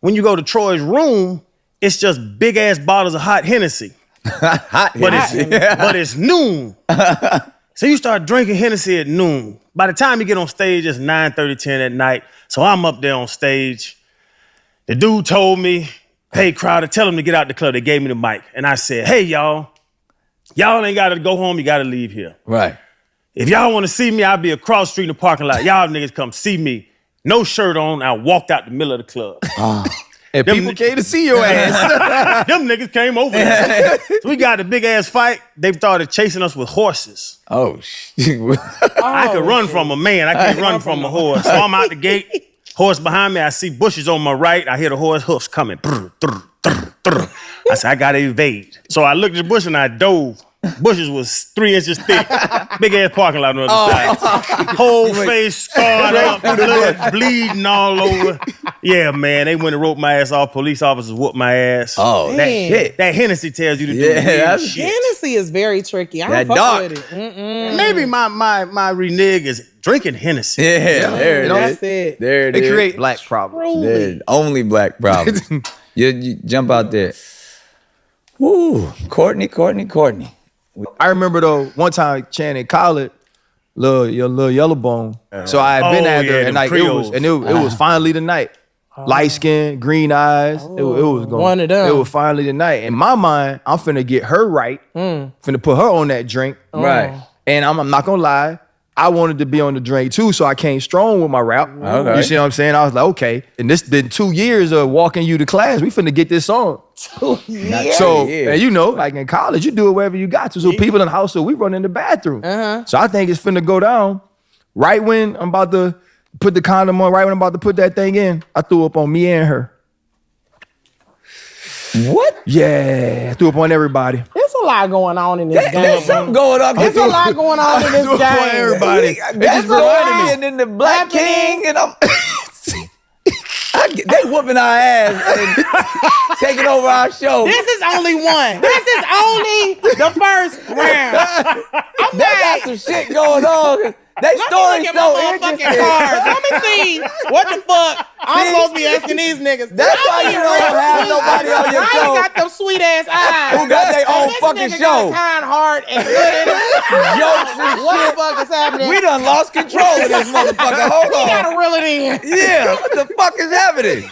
When you go to Troy's room, it's just big ass bottles of hot Hennessy. But it's noon. So you start drinking Hennessy at noon. By the time you get on stage, it's 9:30, 10 at night. So I'm up there on stage. The dude told me, hey, Crowder, tell him to get out the club. They gave me the mic. And I said, hey, y'all ain't got to go home. You got to leave here.
Right.
If y'all want to see me, I'll be across the street in the parking lot. Y'all niggas come see me. No shirt on. I walked out the middle of the club.
And people came to see your ass.
Them niggas came over there. So we got a big ass fight. They started chasing us with horses.
Oh, shit.
I could run from a man. I can't run from a horse. So I'm out the gate. Horse behind me. I see bushes on my right. I hear the horse hoofs coming. I said, I got to evade. So I looked at the bush and I dove. Bushes was 3 inches thick. Big ass parking lot on the other side. Whole face scarred up, blood bleeding all over. Yeah, man, they went and roped my ass off. Police officers whooped my ass.
Oh,
that Hennessy tells you to do
that
shit.
Hennessy is very tricky. I don't fuck with it.
Maybe my renege is drinking Hennessy.
Yeah, there it is.
That's it.
There it is.
They create black problems.
There's only black problems. you jump out there. Woo, Courtney.
I remember though, one time Chan in college, little yellow bone. So I had been at her and like it was finally the night. Light skin, green eyes. It was going.
One of them.
It was finally the night. In my mind, I'm finna get her right. Finna put her on that drink.
Right.
And I'm not gonna lie. I wanted to be on the drink too, so I came strong with my rap.
Okay.
You see what I'm saying? I was like, okay. And this been 2 years of walking you to class. We finna get this on.
2 years.
So, and like in college, you do it wherever you got to. So people in the house, so we run in the bathroom. So I think it's finna go down. Right when I'm about to put the condom on, right when I'm about to put that thing in, I threw up on me and her.
What?
Yeah, I threw up on everybody.
There's a lot going on in this game.
There's something going on.
There's a lot going on in this
threw up on
game.
everybody.
That's Courtney and then the Black King and I'm. They whooping our ass and taking over our show.
This is only one. This is only the first round.
They got some shit going on. They story so interesting.
Let me see what the fuck I'm supposed to be asking these niggas.
That's why you don't have nobody on your show.
I got them sweet ass eyes.
Who got their own fucking show.
Kind heart and good.
Jokes and
What
shit.
the fuck is happening?
We done lost control of this motherfucker. Hold
We
on.
gotta reel it in.
Yeah, what the fuck is happening?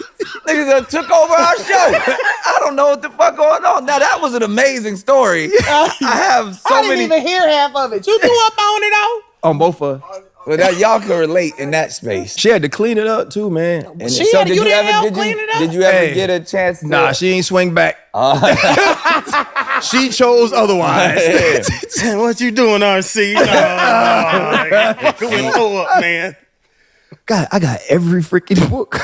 Niggas done took over our show. I don't know what the fuck going on. Now that was an amazing story. I have so
I didn't
many.
even hear half of it. You threw up on it though?
On both of us.
Well, that y'all can relate in that space.
She had to clean it up too, man.
And
You didn't help clean it up?
Did you ever
Hey.
get a chance to?
Nah, she ain't swing back. She chose otherwise.
What you doing, RC? Go and throw up, man.
God, I got every freaking book.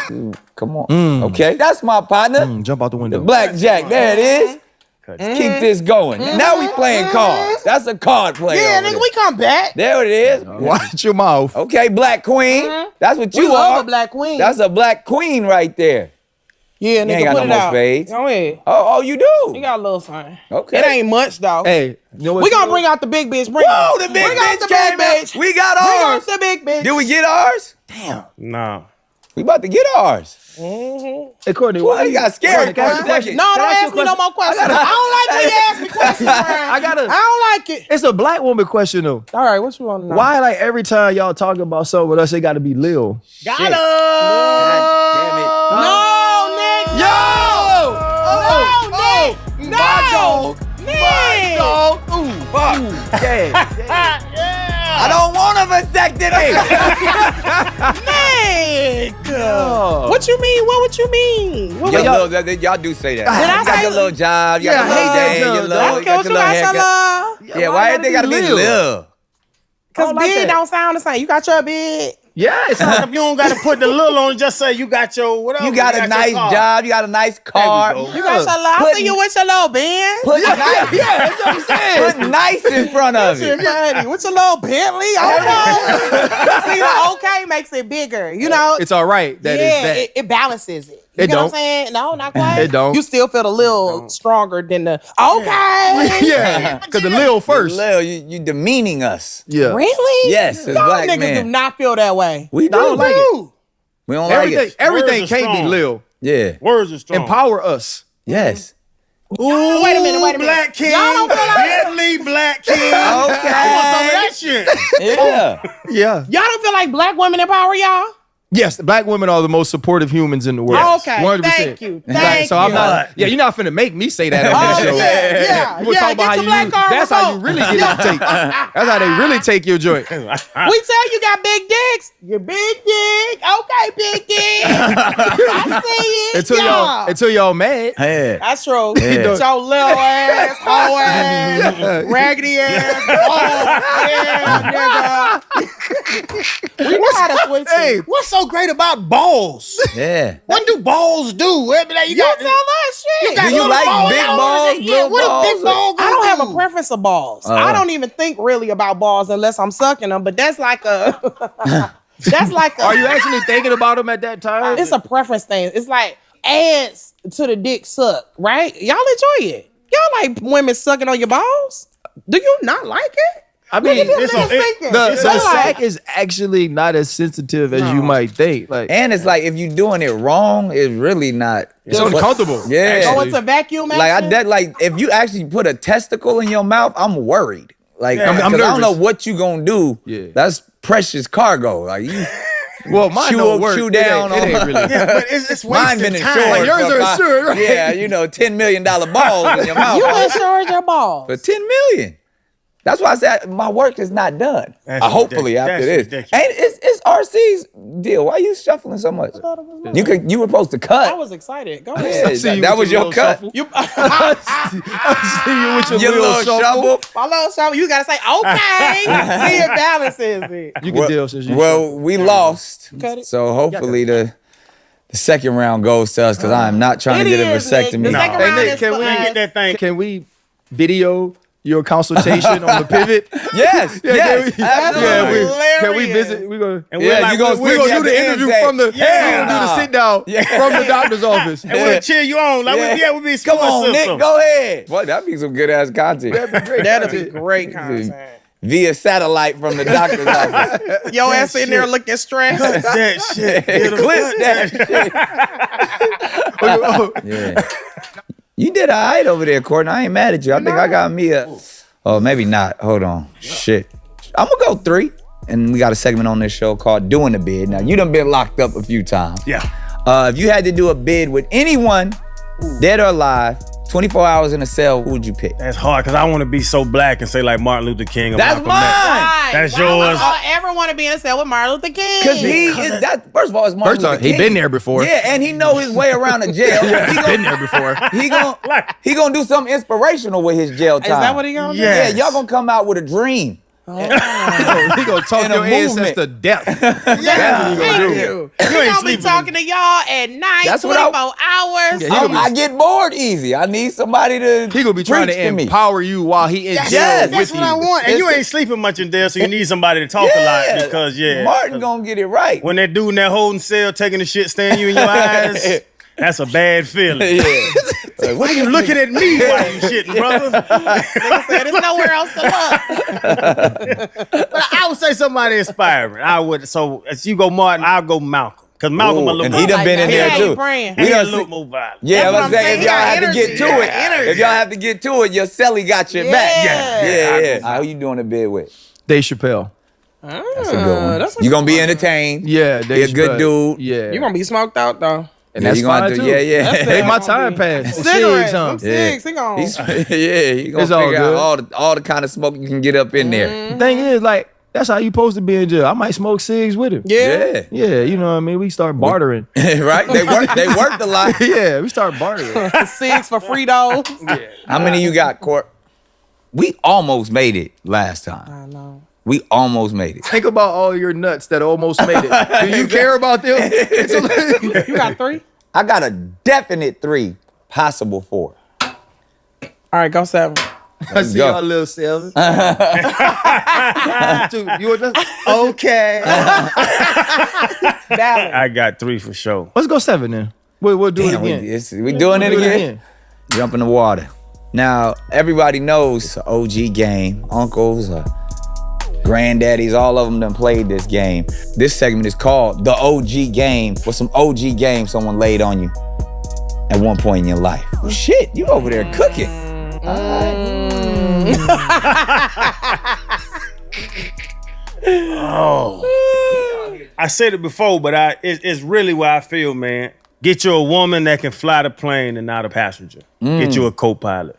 Come on. Okay, that's my partner.
Jump out the
The
window.
blackjack. There it is. Keep this going. Now we playing cards. That's a card player.
Yeah,
over
nigga,
there.
we come back.
There it is.
Watch your mouth.
Okay, Black Queen. That's what
We
you
love
are.
a black queen.
That's a Black Queen right there.
Yeah,
You
nigga,
ain't got
put
no
it
more
out.
spades.
Go ahead.
Oh, you do.
You got a little something.
Okay.
It ain't much though.
Hey, you know what?
We gonna bring out the big bitch. Bring
Whoa,
it.
the big
Bring out
bitch
the big
came out.
bitch.
We got
Bring out
ours.
the big bitch.
Did we get ours?
Nah.
We about to get ours.
Hey, Courtney,
Why you got scared?
Courtney, can I ask you a question?
No, don't ask me no more questions. I don't like when you ask me questions, man.
I
don't like it.
It's a black woman question though.
All right, what you want to know?
Why, like, every time y'all talk about something with us, it got to be Lil?
Got him.
Damn it.
No, Nick.
Yo!
No, Nick.
My dog. Ooh, fuck. Yeah.
I don't want a vasectomy.
Nick.
Oh.
What you mean? What you mean? What
Y'all do say that.
I
You got
say-
your little job. You
Yeah,
got
I
your
hate
little
that
day.
job,
Your
dog.
little,
I don't care what you got,
haircut.
Shala.
Yeah, why everything got to be Lil?
Because
like
big
that.
don't sound the same. You got your big.
Yeah, it's not.
If you don't got to put the little on, just say you got your whatever.
You got a
your
nice
car.
job. You got a nice car.
There we go.
You got your I see you with your little Benz.
Put nice,
Yeah, that's what I'm saying.
put nice in front of
Shit,
it.
buddy. With your little Bentley. Okay. See, the okay makes it bigger. You know?
It's all right that it's that.
it balances it. You
It
know
don't.
what I'm saying? No, not quite.
It don't.
You still feel a little stronger than the okay.
Yeah, because the Lil first.
Lil, you demeaning us.
Yeah.
Really?
Yes, as
Y'all
black
niggas
men.
do not feel that way.
We do.
I don't like it.
We don't like
Everything,
it.
everything
Words are
can't be
strong.
Lil.
Yeah.
Words are strong.
Empower us.
Yes.
Ooh,
Wait a minute.
Black King.
Y'all don't feel like
Bentley Black King.
Okay.
I want some of that shit.
Yeah.
Yeah.
y'all don't feel like black women empower y'all?
Yes, the black women are the most supportive humans in the world.
Okay,
100%.
thank you,
Right,
thank
so I'm
you.
not. Yeah, you're not finna make me say that on this show.
yeah.
You wanna talk about how
get your
you
black
use,
card
that's how you
remote.
really get it take. That's how they really take your joint.
We tell you got big dicks. Your big dick. Okay, big dick. I see it.
Until y'all mad.
Yeah.
That's true.
Yeah.
With your little ass, whole ass,
Yeah.
raggedy ass. Oh, yeah, nigga. We know how to switch
Hey,
it.
What's so great about balls?
Yeah.
What do balls do? Every day you
You
got
tell us shit.
got
Do you
little
like
balls.
big
I don't
balls,
understand. Yeah,
little
what a big
balls?
ball
I don't have
do?
a preference of balls. I don't even think really about balls unless I'm sucking them. But that's like a, that's like a.
Are you actually thinking about them at that time?
It's a preference thing. It's like adds to the dick suck, right? Y'all enjoy it. Y'all like women sucking on your balls? Do you not like it?
I mean,
It's a-
the
They like-
sack is actually not as sensitive as you might think. Like,
And it's like if you're doing it wrong, it's really not.
it's uncomfortable.
Yeah.
Go into vacuum
Like
action?
if you actually put a testicle in your mouth, I'm worried. Like
Yeah.
I'm
I'm
I don't know
nervous.
what you gonna do.
Yeah.
That's precious cargo. Like you
Well, mine don't work.
chew down
it ain't
on.
really.
Yeah, but it's
Mine been
wasted
insured.
time.
Like yours
for
are
about-
insured, right?
Yeah, $10 million balls in your mouth.
You insured your balls.
For $10 million. That's why I said my work is not done.
That's
Hopefully
ridiculous.
after
That's
this.
ridiculous.
And it's RC's deal. Why you shuffling so much? You were supposed to
I
cut.
was excited. Go
Yeah,
ahead.
see you
that
with
was
your
your
little
cut.
shuffle.
You,
I see you with
Your little shuffle.
my little show, you gotta say okay. See it balances it.
You can deal since you.
Well, we lost.
Cut it.
So hopefully the second round goes to us because I am not trying to
It
get a
is, Nick.
vasectomy.
The second
Hey,
round
Nick,
is
can
for
we
us.
Get that thing.
Can we video your consultation on the pivot?
Yes, yes,
Yeah,
absolutely.
can we visit? We're gonna.
And
Yeah,
we're like,
you gonna
We're
sit
gonna
at
do the
end
interview
say,
from the.
yeah,
We're gonna do the
nah.
sit down from the doctor's office.
and we'll cheer you on. Like,
Yeah.
we'll be a
Come
support
on,
system.
Nick, go ahead. Boy, that'd be some good ass content.
That'll be great content.
Via satellite from the doctor's office.
Your ass sitting there looking stressed.
That shit.
Clip that shit. Yeah. You did all right over there, Courtney. I ain't mad at you. I think I got me a. Oh, maybe not. Hold on. Shit. I'm gonna go 3. And we got a segment on this show called Doing the Bid. Now, you done been locked up a few times.
Yeah.
If you had to do a bid with anyone, dead or alive, 24 hours in a cell, who would you pick?
That's hard because I want to be so black and say like Martin Luther King or
That's
Malcolm X.
mine.
Right.
That's
Why would
yours.
I ever want to be in a cell with Martin Luther King?
Because he is that. First of all, it's Martin
First off,
Luther
he
King.
been there before.
Yeah, and he know his way around a jail.
He been there before.
He gonna do something inspirational with his jail time.
Is that what he gonna do?
Yes.
Yeah, y'all gonna come out with a dream.
He gonna talk
In a
your
movement.
ancestor death.
Yeah,
That's what he gonna
thank
do.
you.
You
He
ain't
gonna be
sleeping.
talking to y'all at night,
That's what
24 hours.
Yeah, he gonna be-
I get bored easy. I need somebody to.
He gonna be trying
preach
to
me.
empower you while he in jail
Yes,
with
That's what I
you.
want. And you ain't sleeping much in there, so you need somebody to talk a lot because,
Martin gonna get it right.
when that dude in that holding cell taking the shit staring you in your eyes, that's a bad feeling.
Yeah. Like,
Why you looking at me while you shitting, brother?
Nigga said there's nowhere else to look.
But I would say somebody inspiring. I would. So as you go Martin, I'll go Malcolm. Cause Malcolm a little
and he done been in there too.
He a little more violent.
Yeah,
That's
let's say if y'all have to get to it,
energy.
if y'all have to get to it, your celly got your back.
Yeah.
How you doing in bed with?
Dave Chappelle.
That's a good one. You gonna be entertained.
Yeah,
Be a good dude.
Yeah,
You gonna be smoked out though.
and that's
you gonna
fine
do-
too.
yeah.
Make my time pass.
Cigarettes,
Huh?
some cigs, he gonna.
He's he gonna
It's all
figure
good.
out all the kind of smoke you can get up in there.
The thing is, like, that's how you supposed to be in jail. I might smoke cigs with him.
Yeah.
Yeah, you know what I mean? We start bartering.
Right? They worked a lot.
Yeah, we start bartering.
Cigs for Fritos.
How many you got, Court? We almost made it last time.
I know.
We almost made it.
Think about all your nuts that almost made it. Do you care about them?
You got 3?
I got a definite 3, possible 4.
All right, go 7.
I see
go.
y'all little selves. You want that? Okay.
I got 3 for sure.
Let's go 7 then. We'll do
Damn,
it again.
we doing it
We'll do
again? Jump in the water. Now, everybody knows it's an OG game. Uncles, granddaddies, all of them done played this game. This segment is called The OG Game. What's some OG game someone laid on you at one point in your life? Well, shit, you over there cooking.
I said it before, but it's really what I feel, man. Get you a woman that can fly the plane and not a passenger. Get you a co-pilot.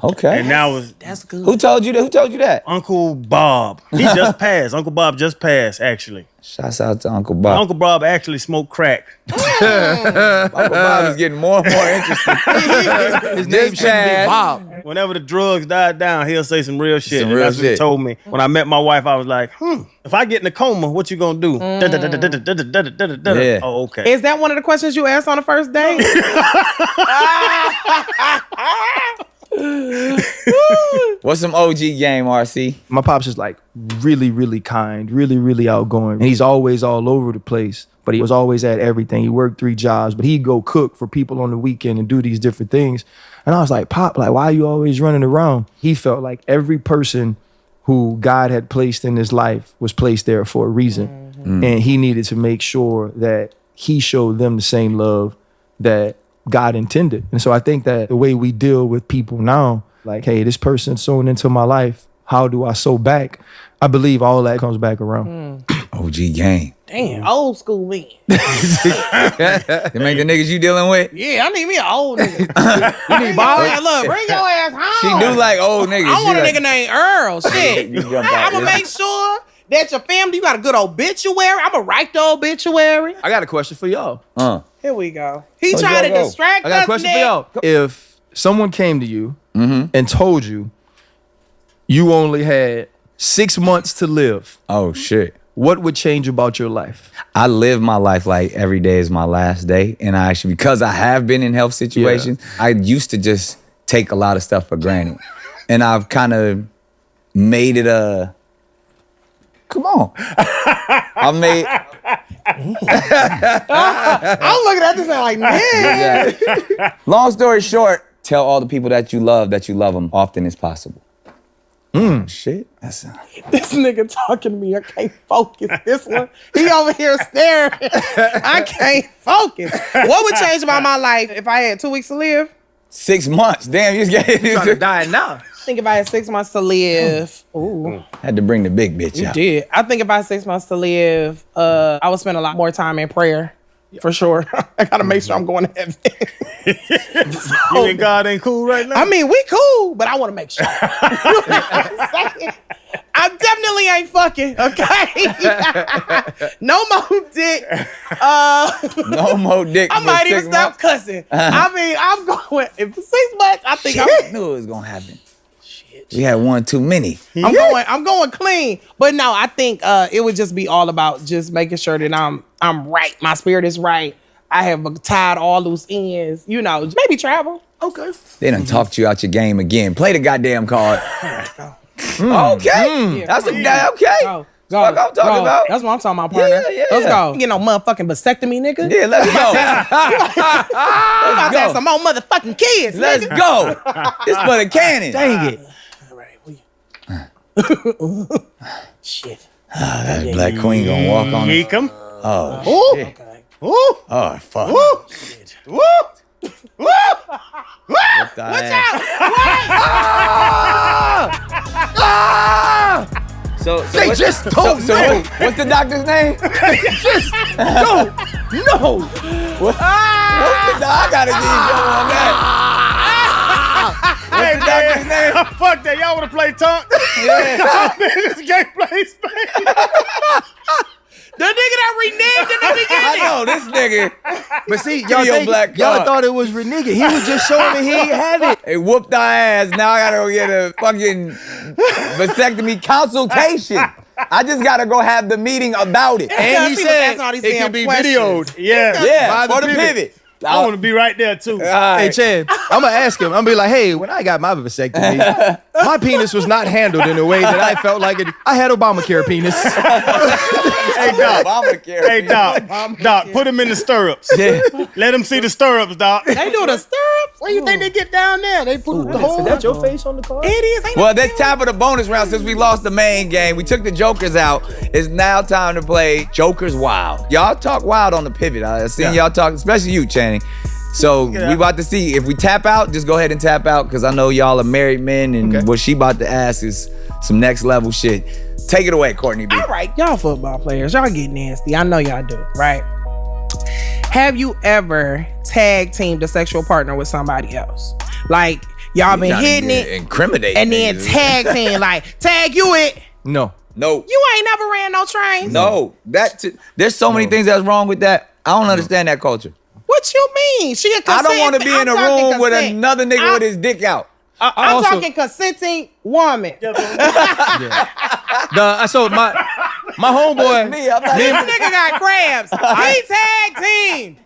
Okay.
And that was
That's good.
Who told you that? Who told you that?
Uncle Bob. He just passed. Uncle Bob just passed, actually.
Shouts out to Uncle Bob.
Uncle Bob actually smoked crack.
Uncle Bob is getting more and more interesting.
His name should be Bob.
Whenever the drugs died down, he'll say some real shit.
Some
And
real
that's what he
shit.
told me. When I met my wife, I was like, if I get in a coma, what you gonna do?
Yeah.
Oh, okay.
Is that one of the questions you asked on the first date?
What's some OG game, RC?
My pops is like really, really kind, really, really outgoing. And he's always all over the place, but he was always at everything. He worked 3 jobs, but he'd go cook for people on the weekend and do these different things. And I was like, Pop, like, why are you always running around? He felt like every person who God had placed in his life was placed there for a reason. And he needed to make sure that he showed them the same love that God intended. And so I think that the way we deal with people now, like, hey, this person sown into my life, how do I sow back? I believe all that comes back around.
OG game.
Damn, old school man.
They make the niggas you dealing with?
Yeah, I need me an old nigga. You need Bob? Look, bring your ass home.
She do like old niggas.
I
She
want a
like,
nigga named Earl. Shit.
You jump out,
I'm gonna
yeah.
make sure that your family, you got a good obituary. I'm gonna write the obituary.
I got a question for y'all.
Here we go. He
Oh,
trying to
go.
distract
I got
us,
a question
Nick.
for y'all. If someone came to you and told you you only had 6 months to live,
Oh, shit.
what would change about your life?
I live my life like every day is my last day. And I actually, because I have been in health situations, I used to just take a lot of stuff for granted. And I've kind of made it a, come on. I made,
I'm looking at this and like, man.
long story short, tell all the people that you love them often as possible. Shit. That's
This nigga talking to me. I can't focus. This one, he over here staring. I can't focus. What would change about my life if I had 2 weeks to live?
6 months. Damn, you just
Trying to
got
die now.
I think if I had 6 months to live, ooh,
had to bring the big bitch
you
out.
did. I think if I had 6 months to live, I would spend a lot more time in prayer. For sure. I gotta make sure I'm going to heaven.
You and God ain't cool right now?
I mean, we cool, but I want to make sure. You know what I'm saying? I definitely ain't fucking, okay? No more dick.
No more dick.
I
for
might
6
even stop
months.
cussing. I mean, I'm going, if 6 months, I think
I knew it was gonna happen. We had one too many.
I'm going clean. But no, I think it would just be all about just making sure that I'm right. My spirit is right. I have tied all loose ends. You know, maybe travel. Okay.
They done talked you out your game again. Play the goddamn card. Okay. That's a okay.
Go.
Fuck I'm talking about.
That's what I'm talking about, partner.
Yeah.
Let's go. You know, motherfucking vasectomy, nigga.
Yeah, let's go.
We about to have some more motherfucking kids,
Let's
nigga.
go. It's for the cannon.
Dang it.
Shit.
That Black Queen gonna walk on it.
Yeek 'em. Oh, shit.
Okay.
Ooh. Oh, fuck.
Whoop the
Watch
ass.
out!
So
They
what-
just don't
so
know.
what's the doctor's name?
Just don't know.
What's the, I gotta give you on that.
Hey,
What's the doctor's name?
Fuck that. Y'all want to play tongue?
Yeah.
This game play space.
The nigga that reneged in the
I
beginning.
know this nigga.
But see,
Give me your black
y'all
card.
thought it was reneging. He was just showing me he ain't have it.
They whooped our ass. Now I gotta go get a fucking vasectomy consultation. I just gotta go have the meeting about it.
And he
He was
said
asking all these
it
damn
can be
questions.
videoed.
Yeah.
Yeah,
By the
for the
pivot.
pivot.
I want to be right there, too.
All right.
Hey, Chad, I'm gonna ask him. I'm gonna be like, hey, when I got my vasectomy, my penis was not handled in a way that I felt like it. I had Obamacare penis.
Hey, Doc.
Obamacare.
Hey, Doc. Doc, put him in the stirrups.
Yeah.
Let him see the stirrups, Doc.
They do the stirrups.
Where you think they get down there? They put the whole.
Is that your face on the card?
It is. Ain't
Well, that's time for the bonus round. Since we lost the main game, we took the Jokers out. It's now time to play Jokers Wild. Y'all talk wild on the pivot. I seen y'all talk, especially you, Channing. So we about to see if we tap out. Just go ahead and tap out because I know y'all are married men, and what she about to ask is some next level shit. Take it away, Courtney B.
All right, y'all football players, y'all get nasty. I know y'all do, right? Have you ever tag teamed a sexual partner with somebody else? Like y'all been hitting it,
Incriminate.
and then tag team, like tag you it.
No.
No.
You ain't never ran no trains.
No. There's so many things that's wrong with that. I don't understand that culture.
What you mean? She a consent.
I don't want to be in a room with another nigga with his dick out.
I'm
also-
talking consenting woman.
So my homeboy.
Me, I'm not
This nigga got crabs. He tag team.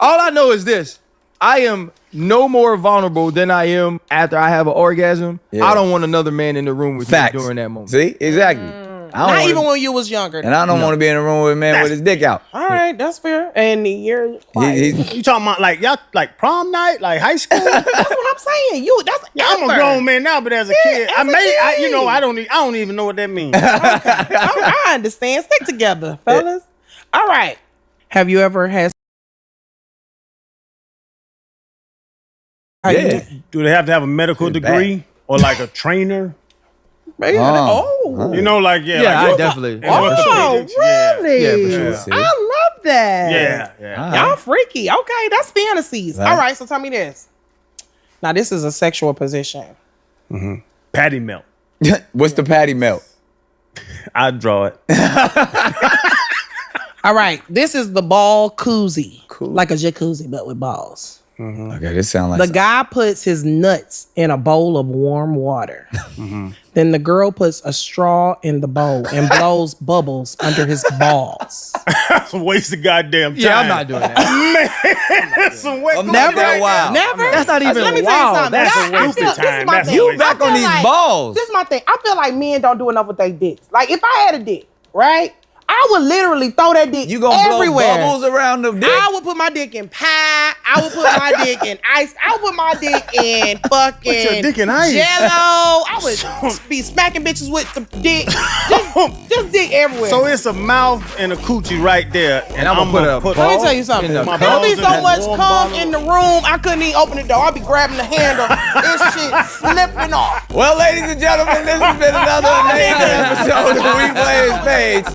All I know is this: I am no more vulnerable than I am after I have an orgasm.
Yeah.
I don't want another man in the room with
Facts.
me during that moment.
See? Exactly. I don't
Not
wanna-
even when you was younger.
And I don't want to be in a room with a man with his dick out.
All right, that's fair. And you're
He-
You talking about like y'all like prom night, like high school?
that's what I'm saying. That's
Yeah, I'm a
ever.
grown man now, but as a kid,
as a kid.
I don't even know what that means.
I understand. Stick together, fellas. All right. Have you ever had?
Yeah.
Do they have to have a medical
It's
degree or like a trainer?
Oh,
You know, like yeah,
Yeah,
like,
I definitely.
Yeah, for sure.
really?
Yeah, for sure.
See?
I love that.
Yeah.
Y'all freaky. Okay, that's fantasies.
Right.
All right, so tell me this. Now, this is a sexual position.
Patty melt.
What's the patty melt?
I draw it.
All right, this is the ball koozie. Like a jacuzzi, but with balls.
Okay, this sounds like
The guy puts his nuts in a bowl of warm water. Then the girl puts a straw in the bowl and blows bubbles under his balls.
That's a waste of goddamn time.
Yeah, I'm not doing that.
That's some waste.
I'm not that wild.
Never.
That's not even
Let me tell you
wild.
something.
That's a
I
waste
feel-
of
this is
time.
my
That's
thing.
a
You
waste
back
of
on
feel
these
like-
balls.
This is my thing. I feel like men don't do enough with their dicks. Like if I had a dick, right? I would literally throw that dick
You gonna
everywhere.
blow bubbles around the dick?
I would put my dick in pie. I would put my dick in ice. I would put my dick in fucking
Put your dick in ice?
Jello. I would be smacking bitches with the dick. Just dick everywhere.
So it's a mouth and a coochie right there, and
I'm gonna put a
let
ball
me tell you something.
in the
My
There'll be
balls
so
in
much
that warm
cum
bottle.
in the room, I couldn't even open the door. I'd be grabbing the handle. This shit slipping off.
Well, ladies and gentlemen, this has been another amazing episode of We Play Spades.